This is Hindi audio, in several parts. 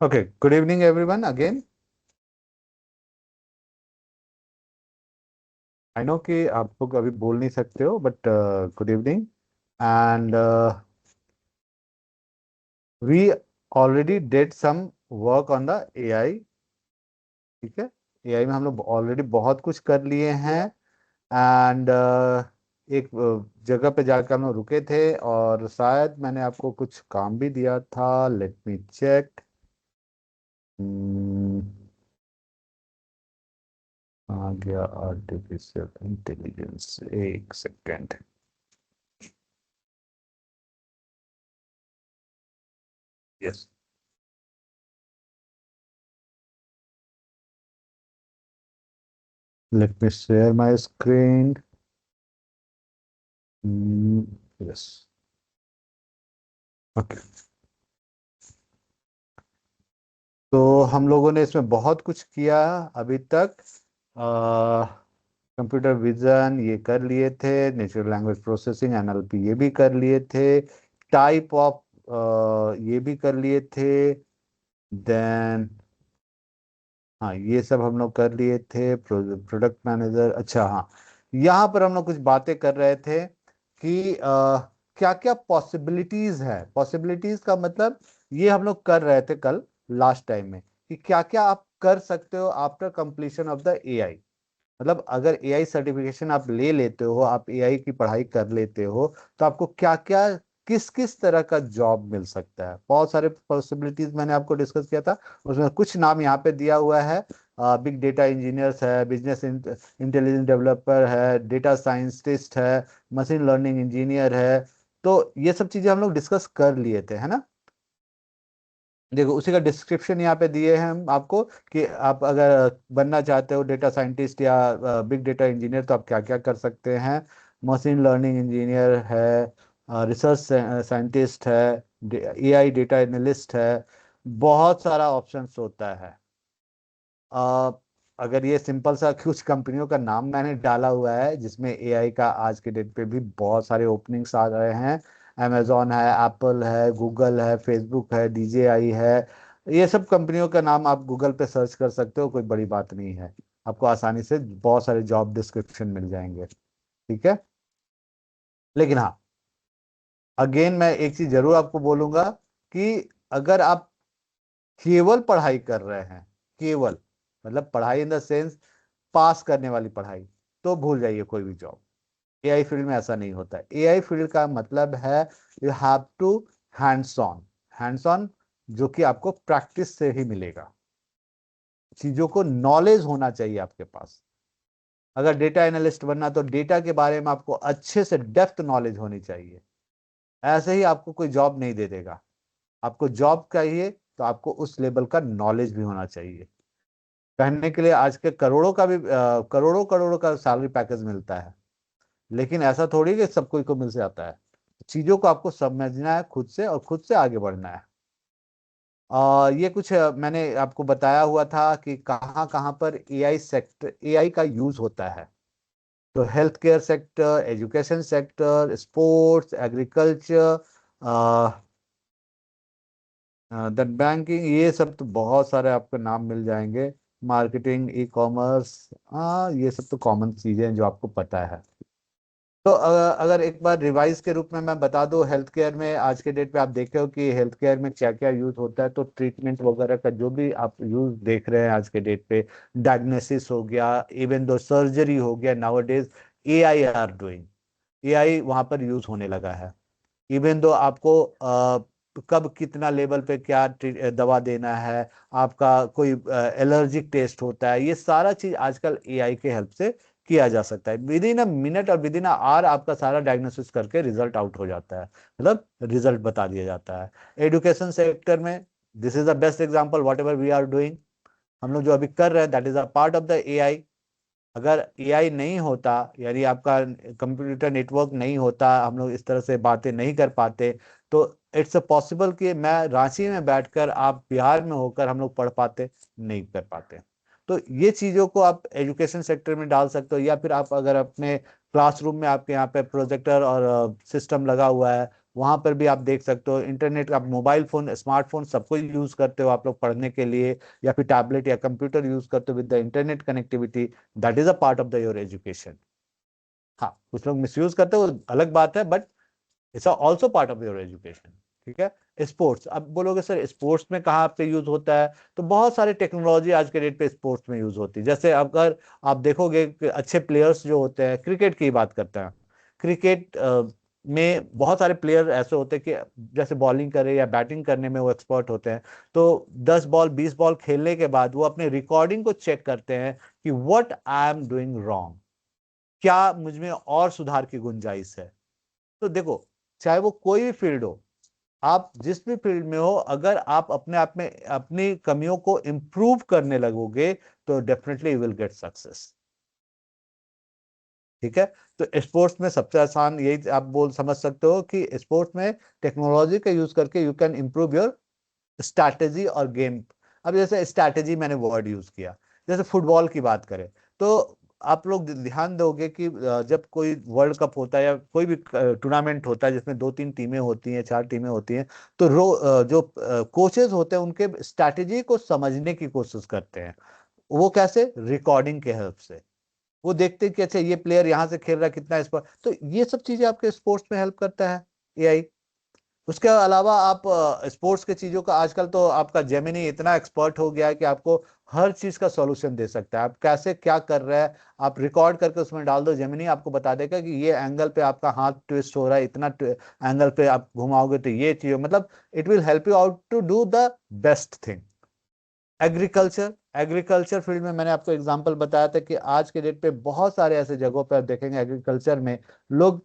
Okay, good evening everyone again. I know कि आप लोग अभी बोल नहीं सकते हो but good evening and we already did some work on the AI. ठीक है, AI में हम लोग ऑलरेडी बहुत कुछ कर लिए हैं एंड एक जगह पे जाकर हम लोग रुके थे और शायद मैंने आपको कुछ काम भी दिया था. Let me check. आ गया आर्टिफिशियल इंटेलिजेंस, एक second. Yes, let me share my screen. Yes. Okay, तो हम लोगों ने इसमें बहुत कुछ किया अभी तक. कंप्यूटर विजन ये कर लिए थे, नेचुरल लैंग्वेज प्रोसेसिंग एनएलपी ये भी कर लिए थे, टाइप ऑफ ये भी कर लिए थे. देन हाँ, ये सब हम लोग कर लिए थे. प्रोडक्ट मैनेजर, अच्छा हाँ, यहाँ पर हम लोग कुछ बातें कर रहे थे कि क्या क्या पॉसिबिलिटीज है. पॉसिबिलिटीज का मतलब ये हम लोग कर रहे थे कल लास्ट टाइम में कि क्या क्या आप कर सकते हो after completion of the AI. मतलब अगर एआई सर्टिफिकेशन आप ले लेते हो, आप एआई की पढ़ाई कर लेते हो, तो आपको क्या क्या किस किस तरह का जॉब मिल सकता है. बहुत सारे पॉसिबिलिटीज मैंने आपको डिस्कस किया था. उसमें कुछ नाम यहाँ पे दिया हुआ है. बिग डेटा इंजीनियर्स है, बिजनेस इंटेलिजेंस डेवलपर है, डेटा साइंटिस्ट है, मशीन लर्निंग इंजीनियर है. तो ये सब चीजें हम लोग डिस्कस कर लिए थे, है ना. देखो उसी का डिस्क्रिप्शन यहाँ पे दिए हैं हम आपको कि आप अगर बनना चाहते हो डेटा साइंटिस्ट या बिग डेटा इंजीनियर तो आप क्या क्या कर सकते हैं. मशीन लर्निंग इंजीनियर है, रिसर्च साइंटिस्ट है, एआई डेटा एनालिस्ट है. बहुत सारा ऑप्शंस होता है. अ, अगर ये सिंपल सा कुछ कंपनियों का नाम मैंने डाला हुआ है जिसमें एआई का आज के डेट पे भी बहुत सारे ओपनिंग्स आ रहे हैं. अमेजोन है, एप्पल है, गूगल है, फेसबुक है, डीजेआई है. ये सब कंपनियों का नाम आप गूगल पे सर्च कर सकते हो, कोई बड़ी बात नहीं है. आपको आसानी से बहुत सारे जॉब डिस्क्रिप्शन मिल जाएंगे. ठीक है, लेकिन हाँ, अगेन मैं एक चीज जरूर आपको बोलूंगा कि अगर आप केवल पढ़ाई कर रहे हैं, केवल मतलब पढ़ाई इन द सेंस पास करने वाली पढ़ाई, तो भूल जाइए कोई भी जॉब. एआई फील्ड में ऐसा नहीं होता है. एआई फील्ड का मतलब है you have to hands on. Hands on जो कि आपको प्रैक्टिस से ही मिलेगा. चीजों को नॉलेज होना चाहिए आपके पास. अगर डेटा एनालिस्ट बनना तो डेटा के बारे में आपको अच्छे से डेप्थ नॉलेज होनी चाहिए. ऐसे ही आपको कोई जॉब नहीं दे देगा. आपको जॉब चाहिए तो आपको उस लेवल का नॉलेज भी होना चाहिए. पहनने के लिए आज के करोड़ों का भी करोड़ों करोड़ों का सैलरी पैकेज मिलता है, लेकिन ऐसा थोड़ी कि सब कोई को मिल जाता है. चीजों को आपको समझना है खुद से और खुद से आगे बढ़ना है. ये कुछ मैंने आपको बताया हुआ था कि कहाँ कहाँ पर एआई सेक्टर, एआई का यूज होता है. तो health care sector, education sector, sports, agriculture, then banking, ये सब तो बहुत सारे आपको नाम मिल जाएंगे. मार्केटिंग, ई कॉमर्स, हाँ ये सब तो कॉमन चीजें हैं जो आपको पता है. तो अगर एक बार रिवाइज के रूप में मैं बता दूं, हेल्थ केयर में आज के डेट पे आप देखे हो कि हेल्थ केयर में क्या क्या यूज होता है. तो ट्रीटमेंट वगैरह का जो भी आप यूज देख रहे हैं आज के डेट पे, डायग्नोसिस हो गया, इवन दो सर्जरी हो गया, nowadays AI are doing. AI वहां पर यूज होने लगा है. इवन दो आपको कब कितना लेवल पे क्या दवा देना है, आपका कोई एलर्जिक टेस्ट होता है, ये सारा चीज आजकल एआई के हेल्प से किया जा सकता है. विद इन अ मिनट और विद इन अ आवर आपका सारा डायग्नोसिस करके रिजल्ट आउट हो जाता है, मतलब रिजल्ट बता दिया जाता है. एजुकेशन सेक्टर में this is the best example. Whatever we are doing, हम लोग जो अभी कर रहे हैं, that is a part of the AI. अगर एआई नहीं होता, यानी आपका कंप्यूटर नेटवर्क नहीं होता, हम लोग इस तरह से बातें नहीं कर पाते, तो इट्स अ पॉसिबल कि मैं रांची में बैठकर, आप बिहार में होकर हम लोग पढ़ पाते, नहीं कर पाते. तो ये चीजों को आप एजुकेशन सेक्टर में डाल सकते हो, या फिर आप अगर अपने क्लासरूम में आपके यहाँ पे प्रोजेक्टर और सिस्टम लगा हुआ है, वहां पर भी आप देख सकते हो। इंटरनेट, आप मोबाइल फोन, स्मार्टफोन सबको यूज करते हो आप लोग पढ़ने के लिए, या फिर टैबलेट या कंप्यूटर यूज करते हो with the internet connectivity, that is a part of the your education. हाँ, कुछ लोग मिसयूज करते हो, अलग बात है, but it's also part of your education. ठीक है। स्पोर्ट्स, अब बोलोगे सर स्पोर्ट्स में कहाँ पे यूज होता है, तो बहुत सारी टेक्नोलॉजी आज के डेट पे स्पोर्ट्स में यूज होती है। जैसे अगर आप देखोगे कि अच्छे प्लेयर्स जो होते हैं, क्रिकेट की बात करते हैं, क्रिकेट में बहुत सारे प्लेयर ऐसे होते हैं कि जैसे बॉलिंग करे या बैटिंग करने में वो एक्सपर्ट होते हैं। तो 10 बॉल 20 बॉल खेलने के बाद वो अपने रिकॉर्डिंग को चेक करते हैं कि what I am doing wrong, क्या मुझ में और सुधार की गुंजाइश है। तो देखो, चाहे वो कोई भी फील्ड हो, आप जिस भी फील्ड में हो, अगर आप अपने आप में अपनी कमियों को इंप्रूव करने लगोगे तो definitely you will get success. ठीक है। तो स्पोर्ट्स में सबसे आसान यही आप बोल समझ सकते हो कि स्पोर्ट्स में टेक्नोलॉजी का यूज करके you can improve your strategy और गेम। अब जैसे स्ट्रैटेजी मैंने वर्ड यूज किया, जैसे फुटबॉल की बात करें, तो आप लोग ध्यान दोगे कि जब कोई वर्ल्ड कप होता है या कोई भी टूर्नामेंट होता है जिसमें 2-3 टीमें होती हैं, 4 टीमें होती हैं, तो जो कोचेज होते हैं उनके स्ट्रैटेजी को समझने की कोशिश करते हैं। वो कैसे? रिकॉर्डिंग के हेल्प से। वो देखते हैं कि अच्छा ये प्लेयर यहाँ से खेल रहा है, कितना इस पर, तो ये सब चीजें आपके स्पोर्ट्स में हेल्प करता है एआई। उसके अलावा आप स्पोर्ट्स के चीजों का, आजकल तो आपका जेमिनी इतना एक्सपर्ट हो गया है कि आपको हर चीज का सॉल्यूशन दे सकता है। आप कैसे क्या कर रहे हैं, आप रिकॉर्ड करके उसमें डाल दो, जेमिनी आपको बता देगा कि ये एंगल पे आपका हाथ ट्विस्ट हो रहा है, इतना एंगल पे आप घुमाओगे तो ये चीज, मतलब it will help you out to do the best thing. Agriculture, agriculture field में मैंने आपको एग्जांपल बताया था कि आज के डेट पे बहुत सारे ऐसे जगहों पे आप देखेंगे एग्रीकल्चर में लोग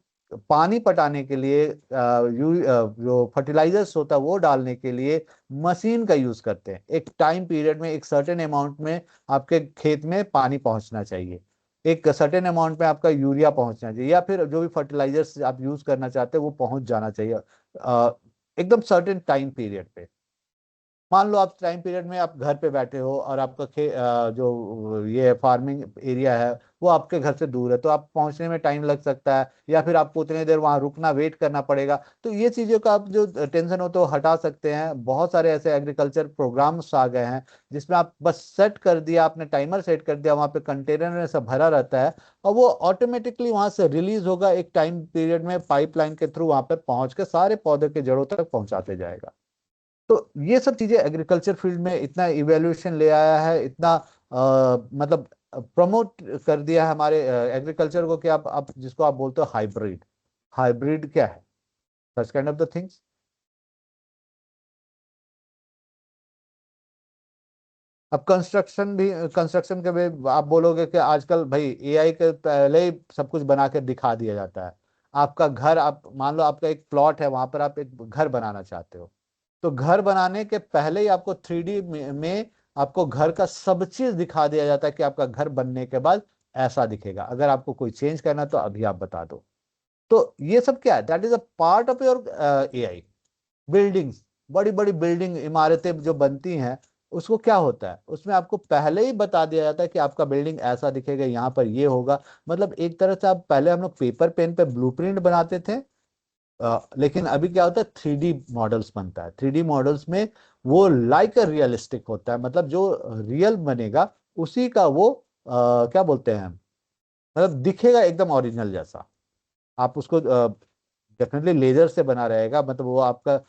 पानी पटाने के लिए जो फर्टिलाइजर्स होता है वो डालने के लिए मशीन का यूज करते हैं। एक टाइम पीरियड में एक सर्टेन अमाउंट में आपके खेत में पानी पहुंचना चाहिए, एक सर्टेन अमाउंट में आपका यूरिया पहुंचना चाहिए, या फिर जो भी फर्टिलाइजर्स आप यूज करना चाहते हैं वो पहुंच जाना चाहिए एकदम सर्टेन टाइम पीरियड पे। मान लो आप टाइम पीरियड में आप घर पे बैठे हो और आपका जो ये फार्मिंग एरिया है वो आपके घर से दूर है, तो आप पहुंचने में टाइम लग सकता है, या फिर आपको उतनी देर वहां रुकना, वेट करना पड़ेगा। तो ये चीजों का आप जो टेंशन हो तो हटा सकते हैं। बहुत सारे ऐसे एग्रीकल्चर प्रोग्राम्स आ गए हैं जिसमें आप बस सेट कर दिया, आपने टाइमर सेट कर दिया, वहां पे कंटेनर में सब भरा रहता है और वो ऑटोमेटिकली वहां से रिलीज होगा, एक टाइम पीरियड में पाइपलाइन के थ्रू वहां पे पहुंच के सारे पौधे के जड़ों तक पहुंचाते जाएगा। तो ये सब चीजें एग्रीकल्चर फील्ड में इतना इवोल्यूशन ले आया है, इतना मतलब प्रमोट कर दिया है हमारे एग्रीकल्चर को कि आप जिसको आप बोलते हो हाइब्रिड। हाइब्रिड क्या है? Such kind of the things. अब कंस्ट्रक्शन भी, कंस्ट्रक्शन के भी आप बोलोगे कि आजकल भाई एआई के पहले ही सब कुछ बना के दिखा दिया जाता है। आपका घर, आप मान लो आपका एक प्लॉट है, वहां पर आप एक घर बनाना चाहते हो, तो घर बनाने के पहले ही आपको 3D में आपको घर का सब चीज दिखा दिया जाता है कि आपका घर बनने के बाद ऐसा दिखेगा। अगर आपको कोई चेंज करना है तो अभी आप बता दो। तो ये सब क्या है? That is a part of your AI. Buildings, बड़ी बड़ी बिल्डिंग इमारतें जो बनती हैं, उसको क्या होता है, उसमें आपको पहले ही बता दिया जाता है कि आपका बिल्डिंग ऐसा दिखेगा, यहाँ पर ये होगा। मतलब एक तरह से आप, पहले हम लोग पेपर पेन पे ब्लूप्रिंट बनाते थे, लेकिन अभी क्या होता है, 3D मॉडल्स बनता है। 3D मॉडल्स में वो लाइक अ रियलिस्टिक होता है, मतलब जो रियल बनेगा उसी का वो क्या बोलते हैं, मतलब दिखेगा एकदम ओरिजिनल जैसा। आप उसको डेफिनेटली लेजर से बना रहेगा, मतलब वो आपका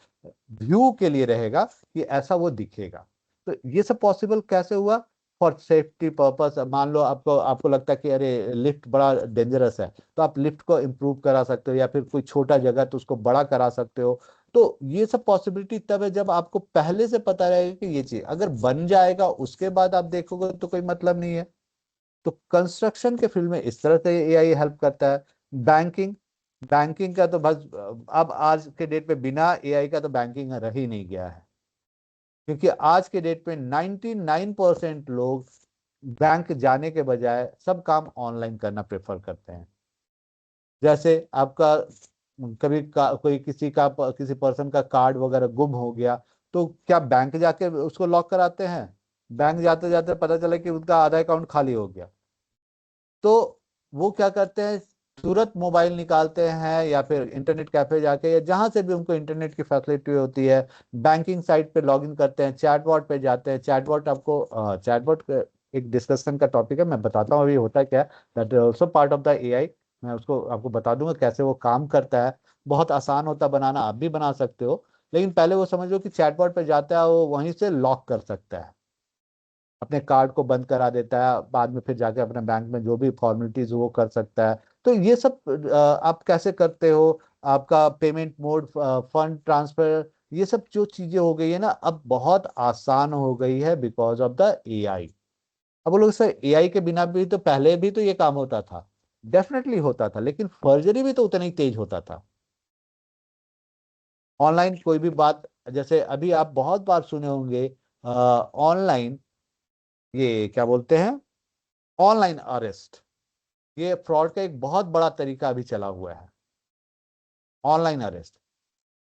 व्यू के लिए रहेगा कि ऐसा वो दिखेगा। तो ये सब पॉसिबल कैसे हुआ? For safety purpose. मान लो आपको आपको लगता है कि अरे लिफ्ट बड़ा डेंजरस है, तो आप लिफ्ट को इम्प्रूव करा सकते हो, या फिर कोई छोटा जगह तो उसको बड़ा करा सकते हो। तो ये सब पॉसिबिलिटी तब है जब आपको पहले से पता रहेगा कि ये चीज अगर बन जाएगा, उसके बाद आप देखोगे तो कोई मतलब नहीं है। तो कंस्ट्रक्शन के फील्ड में इस तरह से एआई हेल्प करता है। बैंकिंग, बैंकिंग का तो बस अब आज के डेट पे बिना एआई का तो बैंकिंग रह ही नहीं गया है, क्योंकि आज के डेट पे 99% लोग बैंक जाने के बजाय सब काम ऑनलाइन करना प्रेफर करते हैं। जैसे आपका कभी कोई किसी पर्सन का कार्ड वगैरह गुम हो गया, तो क्या बैंक जाके उसको लॉक कराते हैं? बैंक जाते जाते पता चला कि उनका आधा अकाउंट खाली हो गया। तो वो क्या करते हैं, तुरंत मोबाइल निकालते हैं या फिर इंटरनेट कैफे जाके या जहां से भी उनको इंटरनेट की फैसिलिटी होती है, बैंकिंग साइट पे लॉगिन करते हैं, चैटबॉट पे जाते हैं। चैटबॉट आपको चैटबॉट एक डिस्कशन का टॉपिक है, मैं बताता हूँ अभी होता क्या है। That is also part of the AI. मैं उसको आपको बता दूंगा कैसे वो काम करता है। बहुत आसान होता है बनाना, आप भी बना सकते हो। लेकिन पहले वो समझो कि चैटबॉट पे जाता है, वो वहीं से लॉक कर सकता है, अपने कार्ड को बंद करा देता है, बाद में फिर जाके अपने बैंक में जो भी फॉर्मेलिटीज वो कर सकता है। तो ये सब आप कैसे करते हो, आपका पेमेंट मोड, फंड ट्रांसफर, ये सब जो चीजें हो गई है ना, अब बहुत आसान हो गई है बिकॉज ऑफ द एआई। अब वो लोग सर एआई के बिना भी तो पहले भी तो ये काम होता था, डेफिनेटली होता था, लेकिन फर्जरी भी तो उतना ही तेज होता था। ऑनलाइन कोई भी बात, जैसे अभी आप बहुत बार सुने होंगे ऑनलाइन, ये क्या बोलते हैं, ऑनलाइन अरेस्ट। ये फ्रॉड का एक बहुत बड़ा तरीका अभी चला हुआ है, ऑनलाइन अरेस्ट।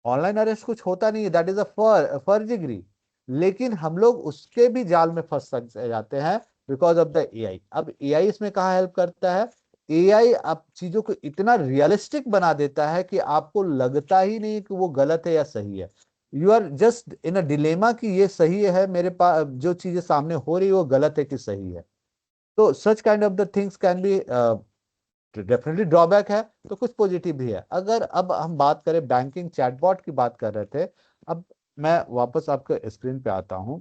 ऑनलाइन अरेस्ट कुछ होता नहीं है, दैट इज अ फर्जिगरी। लेकिन हम लोग उसके भी जाल में फंस जाते हैं बिकॉज ऑफ द एआई। अब एआई इसमें कहाँ हेल्प करता है? एआई आप चीजों को इतना रियलिस्टिक बना देता है कि आपको लगता ही नहीं कि वो गलत है या सही है। You are just in a dilemma कि ये सही है, मेरे पास जो चीजें सामने हो रही है वो गलत है कि सही है। तो such kind of the things can B, definitely drawback है तो कुछ पॉजिटिव भी है। अगर अब हम बात करें, बैंकिंग चैटबॉट की बात कर रहे थे, अब मैं वापस आपके स्क्रीन पे आता हूं।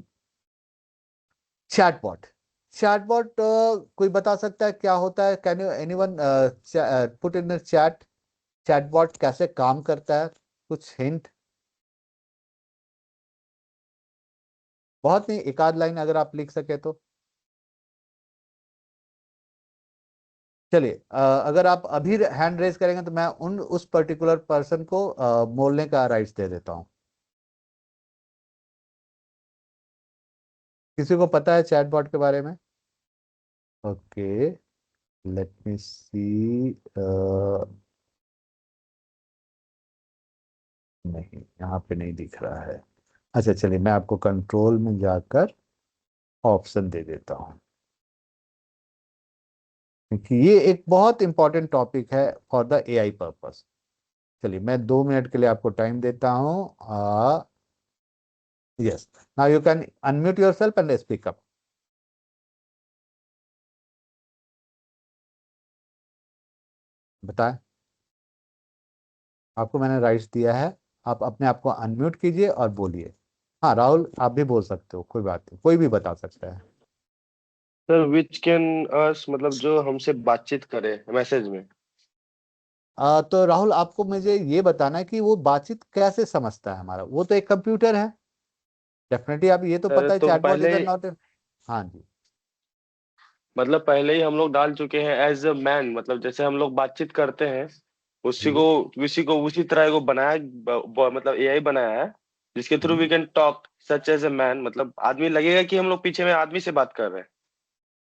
चैटबॉट, चैटबॉट कोई बता सकता है क्या होता है? Can you anyone put in chat, chatbot कैसे काम करता है? कुछ हिंट? बहुत नहीं, एक आध लाइन अगर आप लिख सके तो। चलिए, अगर आप अभी हैंड रेज करेंगे तो मैं उन उस पर्टिकुलर पर्सन को बोलने का राइट्स दे देता हूँ। किसी को पता है चैटबॉट के बारे में? ओके, लेट मी सी। नहीं, यहाँ पे नहीं दिख रहा है। अच्छा चलिए, मैं आपको कंट्रोल में जाकर ऑप्शन दे देता हूँ, क्योंकि ये एक बहुत इंपॉर्टेंट टॉपिक है फॉर द एआई पर्पस। चलिए, मैं 2 मिनट के लिए आपको टाइम देता हूँ। Yes, now you can unmute yourself and speak up. बताएं, आपको मैंने राइट्स दिया है, आप अपने आप को अनम्यूट कीजिए और बोलिए। हाँ राहुल, आप भी बोल सकते हो, कोई बात नहीं, कोई भी बता सकता है। सर विच कैन अस मतलब जो हमसे बातचीत करे मैसेज में। तो राहुल, आपको मुझे ये बताना है कि वो बातचीत कैसे समझता है हमारा, वो तो एक कंप्यूटर है। डेफिनेटली आप ये तो सर पता है, तो चैटबॉट इज पहले नॉट। हाँ जी। मतलब पहले ही हम लोग डाल चुके हैं एज अ मैन, मतलब जैसे हम लोग बातचीत करते हैं उसी जी को उसी तरह को बनाया मतलब एआई बनाया है जिसके थ्रू जी। We can talk such as a man, मतलब आदमी लगेगा कि हम लोग पीछे में आदमी से बात कर रहे हैं।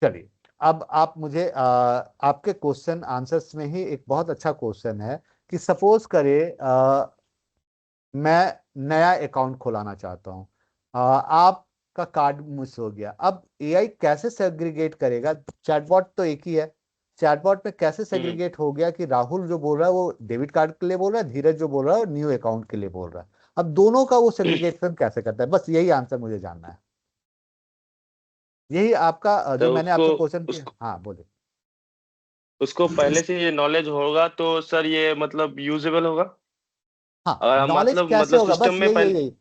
चलिए, अब आप मुझे आपके क्वेश्चन आंसर्स में ही एक बहुत अच्छा क्वेश्चन है कि सपोज करे मैं नया अकाउंट खोलाना चाहता हूँ, आपका कार्ड मिस हो गया। अब एआई कैसे सेग्रीगेट करेगा? चैटबॉट तो एक ही है, चैटबॉट में कैसे हम्म। सेग्रीगेट हो गया कि राहुल जो बोल रहा है वो डेबिट कार्ड के लिए बोल रहा है, धीरज जो बोल रहा है वो न्यू अकाउंट के लिए बोल रहा है। अब दोनों का वो सेग्रीगेशन कैसे करता है, बस यही आंसर मुझे जानना है। यही आपका जो तो मैंने उसको आपसे क्वेश्चन किया। उसको हाँ बोले। उसको पहले से ये नॉलेज होगा तो सर ये मतलब यूजेबल होगा। हाँ, अगर हम नॉलेज कैसे मतलब होगा, सिस्टम बस में यही पहले यही यही।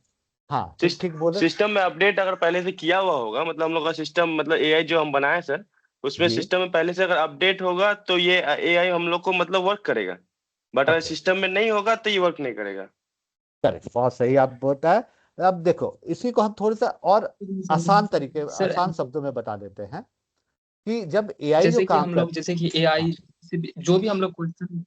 हाँ, ठीक ठीक बोले। सिस्टम में अपडेट अगर पहले से किया हुआ होगा, मतलब हम लोग का सिस्टम मतलब एआई जो हम बनाए सर उसमें जी सिस्टम में पहले से अगर अपडेट होगा तो ये एआई हम लोग को मतलब वर्क करेगा। बट अगर ओके, सिस्टम में नहीं होगा तो ये वर्क नहीं करेगा। करेक्ट, बहुत सही आप बोलता है। अब देखो, इसी को हम थोड़ा सा और आसान तरीके, सर आसान शब्दों में बता देते हैं कि जब एआई जो जैसे कि काम हम कर। लोग जैसे कि हाँ, एआई से जो भी हम लोग क्वेश्चन,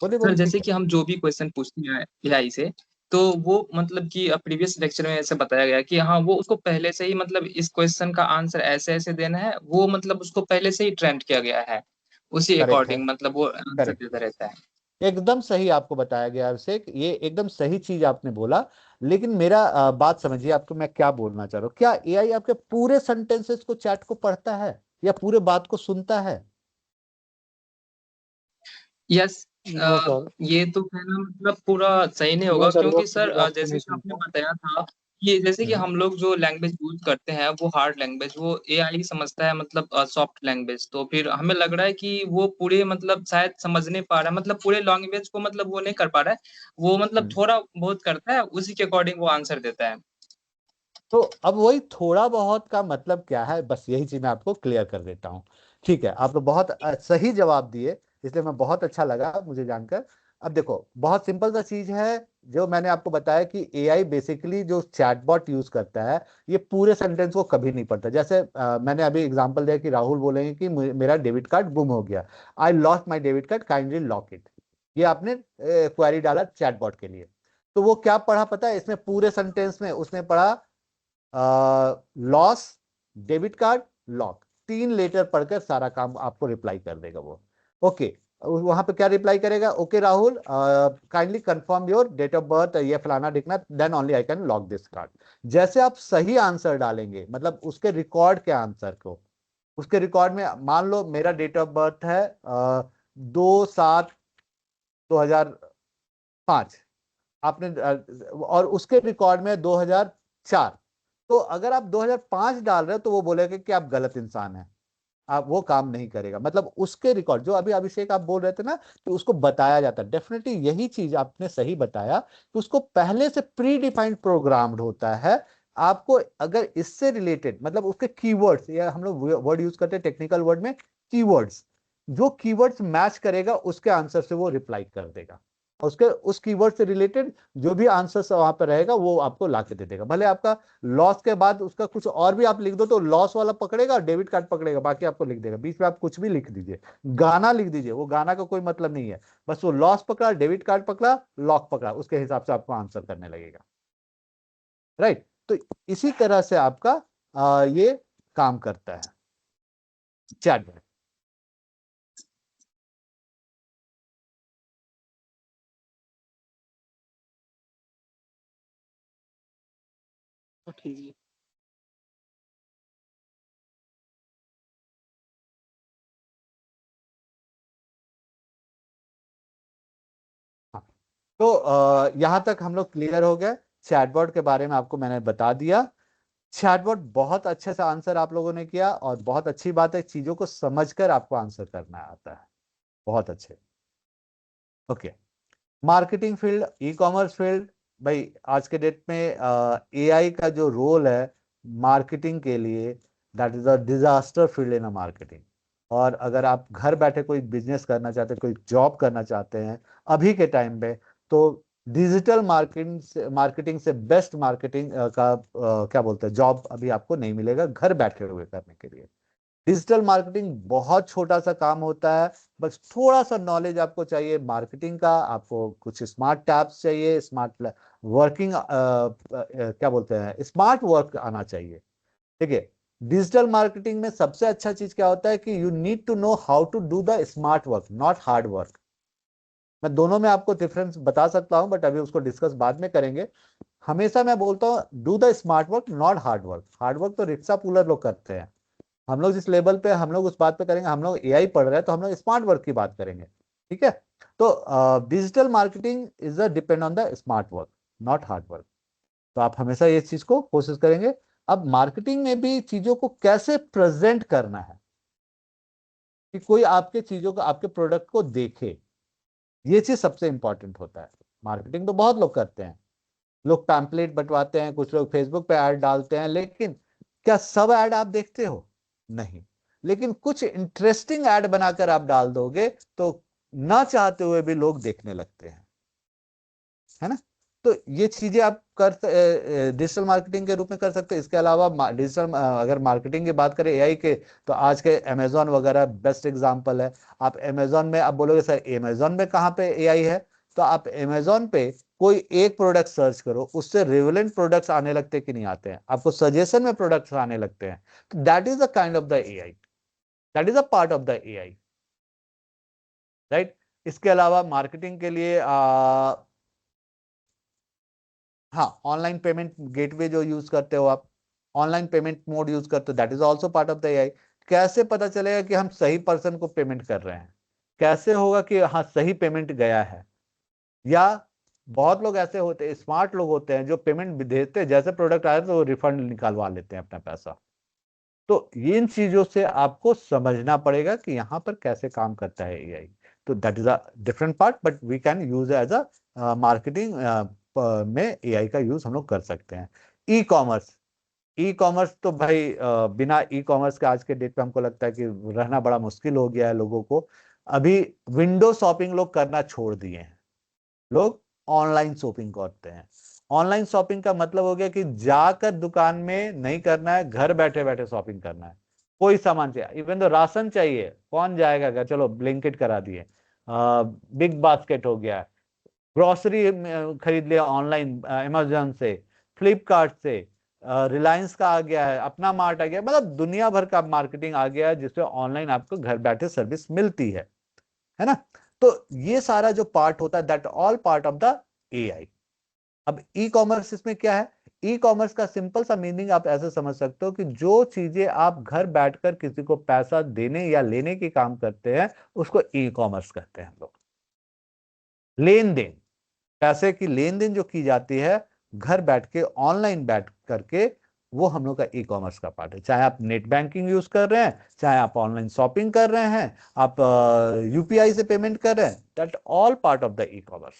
बोले सर बोले, जैसे ठीक है। कि हम जो भी क्वेश्चन पूछते हैं एआई से, तो वो मतलब कि प्रीवियस लेक्चर में ऐसे बताया गया कि हाँ वो उसको पहले से ही मतलब इस क्वेश्चन का आंसर ऐसे ऐसे देना है, वो मतलब उसको पहले से ही ट्रेंड किया गया है, उसी करेक्ट है, अकॉर्डिंग मतलब वो आंसर करेक्ट, देता रहता है। एकदम सही आपको बताया गया, अभिषेक, ये एकदम सही चीज आपने बोला। लेकिन मेरा बात समझिए, आपको मैं क्या बोलना चाह रहा हूँ, क्या एआई आपके पूरे सेंटेंसेस को, चैट को पढ़ता है या पूरे बात को सुनता है? यस। नो सर, ये तो कहना मतलब पूरा सही नहीं नो होगा, सर, वो क्योंकि सर मेरी आपको जैसे नहीं कि आपने सुनता। बताया था कि जैसे कि हम्म, हम लोग जो लैंग्वेज यूज करते हैं वो हार्ड लैंग्वेज, वो एआई समझता है मतलब सॉफ्ट लैंग्वेज। तो फिर हमें लग रहा है कि वो पूरे मतलब शायद समझ नहीं पा रहा है, मतलब पूरे लैंग्वेज को मतलब वो नहीं कर पा रहा है, वो मतलब हम्म। थोड़ा बहुत करता है, उसी के अकॉर्डिंग वो आंसर देता है। तो अब वही थोड़ा बहुत का मतलब क्या है, बस यही चीज मैं आपको क्लियर कर देता हूँ। ठीक है, आप लोग बहुत सही जवाब दिए, इसलिए मैं बहुत अच्छा लगा मुझे जानकर। अब देखो, बहुत सिंपल सा चीज है, जो मैंने आपको बताया कि एआई बेसिकली जो चैटबॉट यूज करता है, ये पूरे सेंटेंस को कभी नहीं पढ़ता। जैसे मैंने अभी एग्जांपल दिया कि राहुल बोलेंगे कि मेरा डेबिट कार्ड गुम हो गया, I lost my debit card, kindly lock it. ये आपने क्वेरी डाला चैटबॉट के लिए, तो वो क्या पढ़ा पता है, इसमें पूरे सेंटेंस में उसने पढ़ा loss, debit card, lock, 3 letter पढ़कर सारा काम आपको रिप्लाई कर देगा वो। ओके, वहां पे क्या रिप्लाई करेगा, okay Rahul, kindly confirm your date of birth, ये फलाना दिखना, then only I can lock this card. जैसे आप सही आंसर डालेंगे, मतलब उसके रिकॉर्ड के आंसर को, उसके रिकॉर्ड में मान लो मेरा डेट ऑफ बर्थ है 2/7/2005, आपने और उसके रिकॉर्ड में 2004, तो अगर आप 2005 डाल रहे हो तो वो बोलेगा कि आप गलत इंसान हैं, आप वो काम नहीं करेगा। मतलब उसके रिकॉर्ड, जो अभी अभिषेक आप बोल रहे थे ना कि उसको बताया जाता है, डेफिनेटली यही चीज आपने सही बताया कि उसको पहले से प्री डिफाइंड प्रोग्राम्ड होता है। आपको अगर इससे रिलेटेड, मतलब उसके कीवर्ड्स, या हम लोग वर्ड यूज करते हैं टेक्निकल वर्ड में कीवर्ड्स, जो कीवर्ड्स मैच करेगा उसके आंसर से वो रिप्लाई कर देगा, और उसके उस कीवर्ड से रिलेटेड जो भी आंसर वहां पर रहेगा वो आपको ला के दे देगा। भले आपका लॉस के बाद उसका कुछ और भी आप लिख दो तो लॉस वाला पकड़ेगा, डेबिट कार्ड पकड़ेगा, बाकी आपको लिख देगा। बीच में आप कुछ भी लिख दीजिए, गाना लिख दीजिए, वो गाना का कोई मतलब नहीं है, बस वो लॉस पकड़ा, डेबिट कार्ड पकड़ा, लॉक पकड़ा, उसके हिसाब से आपको आंसर करने लगेगा। राइट, तो इसी तरह से आपका ये काम करता है चैटबॉट। तो ठीक है। हाँ, तो यहां तक हम लोग क्लियर हो गए। चैटबॉट के बारे में आपको मैंने बता दिया। चैटबॉट बहुत अच्छे से आंसर आप लोगों ने किया, और बहुत अच्छी बात है, चीजों को समझकर आपको आंसर करना आता है, बहुत अच्छे। Okay, marketing field, e commerce field, भाई आज के डेट में एआई का जो रोल है मार्केटिंग के लिए, that is a disaster field in a marketing. और अगर आप घर बैठे कोई बिजनेस करना चाहते हैं, कोई जॉब करना चाहते हैं अभी के टाइम में, तो डिजिटल मार्केटिंग से बेस्ट मार्केटिंग का क्या बोलते हैं, जॉब अभी आपको नहीं मिलेगा घर बैठे हुए करने के लिए। डिजिटल मार्केटिंग बहुत छोटा सा काम होता है, बस थोड़ा सा नॉलेज आपको चाहिए मार्केटिंग का, आपको कुछ स्मार्ट टैब्स चाहिए, स्मार्ट वर्किंग क्या बोलते हैं, स्मार्ट वर्क आना चाहिए। ठीक है, डिजिटल मार्केटिंग में सबसे अच्छा चीज क्या होता है कि you need to know how to do the smart work, not hard work. मैं दोनों में आपको डिफरेंस बता सकता हूं, बट अभी उसको डिस्कस बाद में करेंगे। हमेशा मैं बोलता हूं do the smart work, not hard work. Hard work तो रिक्शा पुलर लोग करते हैं। हम लोग जिस लेवल पे हम लोग उस बात पे करेंगे, हम लोग एआई पढ़ रहे हैं तो हम लोग स्मार्ट वर्क की बात करेंगे। ठीक है, तो digital marketing is a depend on the smart work, not hard work. तो आप हमेशा ये चीज को कोशिश करेंगे। अब मार्केटिंग में भी चीजों को कैसे प्रेजेंट करना है, कि कोई आपके चीजों को, आपके प्रोडक्ट को देखे, ये चीज सबसे इंपॉर्टेंट होता है। मार्केटिंग तो बहुत लोग करते हैं, लोग पैम्पलेट बंटवाते हैं, कुछ लोग फेसबुक पे ऐड डालते हैं, लेकिन क्या सब ऐड आप देखते हो? नहीं। लेकिन कुछ इंटरेस्टिंग ऐड बनाकर आप डाल दोगे तो ना चाहते हुए भी लोग देखने लगते हैं, है ना? तो ये चीजें आप कर डिजिटल मार्केटिंग के रूप में कर सकते हैं। इसके अलावा डिजिटल अगर मार्केटिंग की बात करें एआई के, तो आज के अमेजोन वगैरह बेस्ट एग्जांपल है। आप अमेजोन में आप बोलोगे सर अमेजोन में कहाँ पे एआई है, तो आप अमेजोन पे कोई एक प्रोडक्ट सर्च करो, उससे रिलेवेंट प्रोडक्ट्स आने लगते हैं कि नहीं आते हैं, आपको सजेशन में प्रोडक्ट्स आने लगते हैं। तो that is the kind of the AI, that is a part of the AI. Right, इसके अलावा मार्केटिंग के लिए हाँ, ऑनलाइन पेमेंट गेटवे जो यूज करते हो आप, ऑनलाइन पेमेंट मोड यूज करते हो, that is also part of the AI. कैसे पता चलेगा कि हम सही पर्सन को पेमेंट कर रहे हैं? कैसे होगा कि हाँ सही पेमेंट गया है, या बहुत लोग ऐसे होते हैं, स्मार्ट लोग होते हैं जो पेमेंट देते हैं, जैसे प्रोडक्ट आया तो वो रिफंड निकालवा लेते हैं अपना पैसा। तो इन चीजों से आपको समझना पड़ेगा कि यहाँ पर कैसे काम करता है एआई। तो that is a different part, but we can use as a marketing में एआई का यूज हम लोग कर सकते हैं। ई कॉमर्स, ई कॉमर्स तो भाई बिना ई कॉमर्स के आज के डेट पे हमको लगता है कि रहना बड़ा मुश्किल हो गया है लोगों को। अभी विंडो शॉपिंग लोग करना छोड़ दिए हैं, लोग ऑनलाइन शॉपिंग करते हैं। ऑनलाइन शॉपिंग का मतलब हो गया कि जाकर दुकान में नहीं करना है, घर बैठे बैठे शॉपिंग करना है। कोई सामान चाहिए, इवन तो राशन चाहिए, कौन जाएगा घर, चलो ब्लिंकिट करा दिए, बिग बास्केट हो गया, ग्रोसरी खरीद लिया ऑनलाइन अमेजोन से, फ्लिपकार्ट से, रिलायंस का आ गया है, अपना मार्ट आ गया, मतलब दुनिया भर का मार्केटिंग आ गया है जिससे ऑनलाइन आपको घर बैठे सर्विस मिलती है ना। तो ये सारा जो पार्ट होता है that all part of the AI. अब ई कॉमर्स इसमें क्या है? ई कॉमर्स का सिंपल सा मीनिंग आप ऐसे समझ सकते हो कि जो चीजें आप घर बैठकर किसी को पैसा देने या लेने के काम करते हैं उसको ई कॉमर्स कहते हैं हम लोग। लेन देन, पैसे की लेन देन जो की जाती है घर बैठ के, ऑनलाइन बैठ करके, वो हम लोग का ई कॉमर्स का पार्ट है। चाहे आप नेट बैंकिंग यूज कर रहे हैं, चाहे आप ऑनलाइन शॉपिंग कर रहे हैं, आप यूपीआई से पेमेंट कर रहे हैं, that all part of the e commerce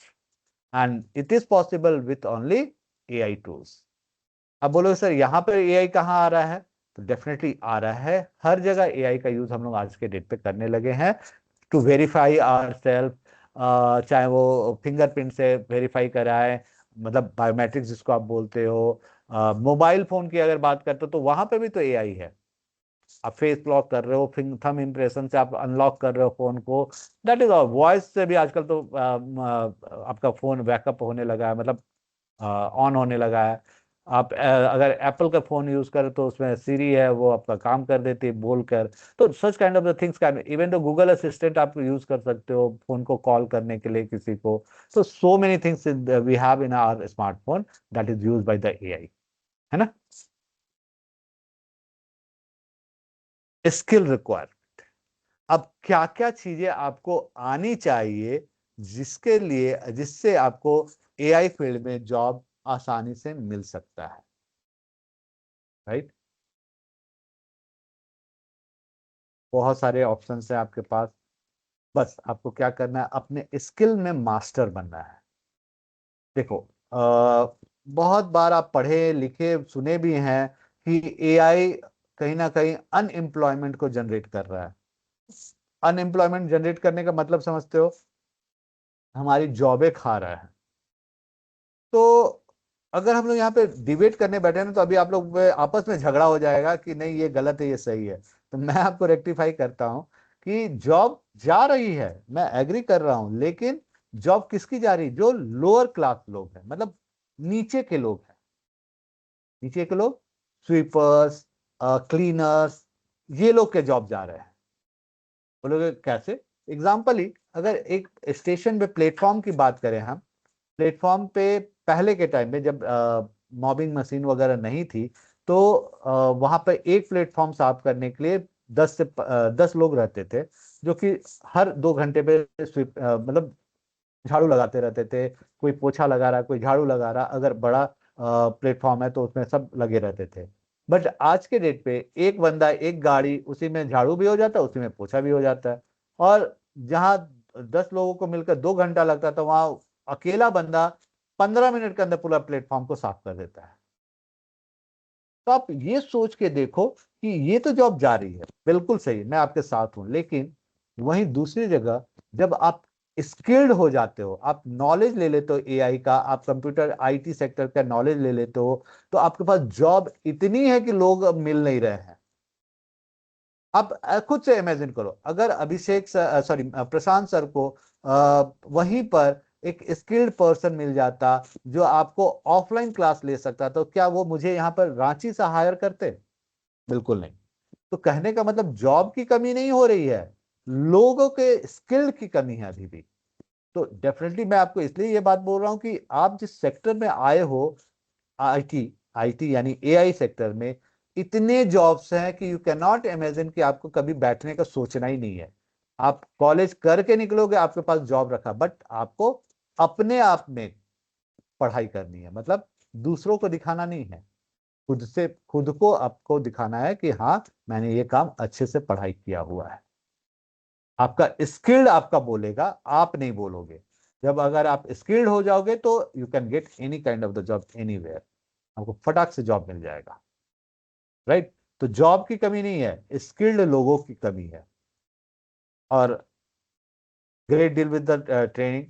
and it is possible with only AI tools. अब बोलो सर यहाँ पर एआई कहाँ आ रहा है? तो डेफिनेटली आ रहा है, हर जगह एआई का यूज हम लोग आज के डेट पे करने लगे हैं टू वेरीफाई आवर सेल्फ। चाहे वो फिंगरप्रिंट से वेरीफाई कराए, मतलब बायोमेट्रिक्स जिसको आप बोलते हो। मोबाइल फोन की अगर बात करते हो तो वहां पे भी तो एआई है। आप फेस लॉक कर रहे हो, थंब इम्प्रेशन से आप अनलॉक कर रहे हो फोन को, दैट इज वॉइस से भी आजकल तो आपका फोन बैकअप होने लगा है, मतलब ऑन होने लगा है। आप अगर एप्पल का फोन यूज करें तो उसमें सीरी है, वो आपका काम कर देती है बोलकर। तो such kind of the things can, even तो गूगल असिस्टेंट आप यूज कर सकते हो फोन को कॉल करने के लिए किसी को। तो so many things we have in our smartphone that is use by the AI, है ना। स्किल रिक्वायरमेंट, अब क्या क्या चीजें आपको आनी चाहिए जिसके लिए, जिससे आपको एआई फील्ड में जॉब आसानी से मिल सकता है, राइट। बहुत सारे ऑप्शंस हैं आपके पास, बस आपको क्या करना है, अपने स्किल में मास्टर बनना है। देखो बहुत बार आप पढ़े लिखे सुने भी हैं कि एआई कहीं ना कहीं अनएम्प्लॉयमेंट को जनरेट कर रहा है। अनएम्प्लॉयमेंट जनरेट करने का मतलब समझते हो? हमारी जॉबें खा रहा है। तो अगर हम लोग यहाँ पे डिबेट करने बैठे ना तो अभी आप लोग में आपस में झगड़ा हो जाएगा कि नहीं ये गलत है ये सही है। तो मैं आपको रेक्टिफाई करता हूँ कि जॉब जा रही है, मैं एग्री कर रहा हूँ, लेकिन जॉब किसकी जा रही? जो लोअर क्लास लोग हैं, मतलब नीचे के लोग हैं, नीचे के लोग, स्वीपर्स, क्लीनर्स, ये लोग के जॉब जा रहे हैं। बोलोगे कैसे? एग्जाम्पल ही, अगर एक स्टेशन पे प्लेटफॉर्म की बात करें हम, प्लेटफॉर्म पे पहले के टाइम में जब मॉबिंग मशीन वगैरह नहीं थी तो वहां पे एक प्लेटफॉर्म साफ करने के लिए 10 लोग रहते थे जो कि हर 2 घंटे पे स्वीप मतलब झाड़ू लगाते रहते थे। कोई पोछा लगा रहा, कोई झाड़ू लगा रहा, अगर बड़ा प्लेटफॉर्म है तो उसमें सब लगे रहते थे। बट आज के डेट पे एक बंदा एक गाड़ी, उसी में झाड़ू भी हो जाता है, उसी में पोछा भी हो जाता है। और जहां 10 लोगों को मिलकर 2 घंटा लगता था, वहां अकेला बंदा 15 मिनट के अंदर पूरा प्लेटफॉर्म को साफ कर देता है। तो आप ये सोच के देखो कि ये तो जॉब जा रही है, बिल्कुल सही, मैं आपके साथ हूं, लेकिन वहीं दूसरी जगह जब आप स्किल्ड हो जाते हो, आप नॉलेज ले लेते हो एआई का, आप कंप्यूटर आईटी सेक्टर का नॉलेज ले लेते हो, तो आपके पास जॉब इतनी है कि लोग अब मिल नहीं रहे हैं। आप खुद से इमेजिन करो, अगर अभिषेक सॉरी प्रशांत सर को वहीं पर एक स्किल्ड पर्सन मिल जाता जो आपको ऑफलाइन क्लास ले सकता, तो क्या वो मुझे यहाँ पर रांची से हायर करते? बिल्कुल नहीं। तो कहने का मतलब जॉब की कमी नहीं हो रही है, लोगों के स्किल की कमी है अभी भी। तो डेफिनेटली मैं आपको इसलिए ये बात बोल रहा हूं कि आप जिस सेक्टर में आए हो, आईटी, आईटी यानी एआई सेक्टर में इतने जॉब्स हैं कि यू कैन नॉट इमेजिन कि आपको कभी बैठने का सोचना ही नहीं है। आप कॉलेज करके निकलोगे, आपके पास जॉब रखा, बट आपको अपने आप में पढ़ाई करनी है, मतलब दूसरों को दिखाना नहीं है, खुद से, खुद को आपको दिखाना है कि हाँ मैंने ये काम अच्छे से पढ़ाई किया हुआ है। आपका स्किल्ड आपका बोलेगा, आप नहीं बोलोगे। जब अगर आप स्किल्ड हो जाओगे तो you can get any kind of the job anywhere, आपको फटाक से जॉब मिल जाएगा, राइट। तो जॉब की कमी नहीं है, स्किल्ड लोगों की कमी है। और great deal with the training.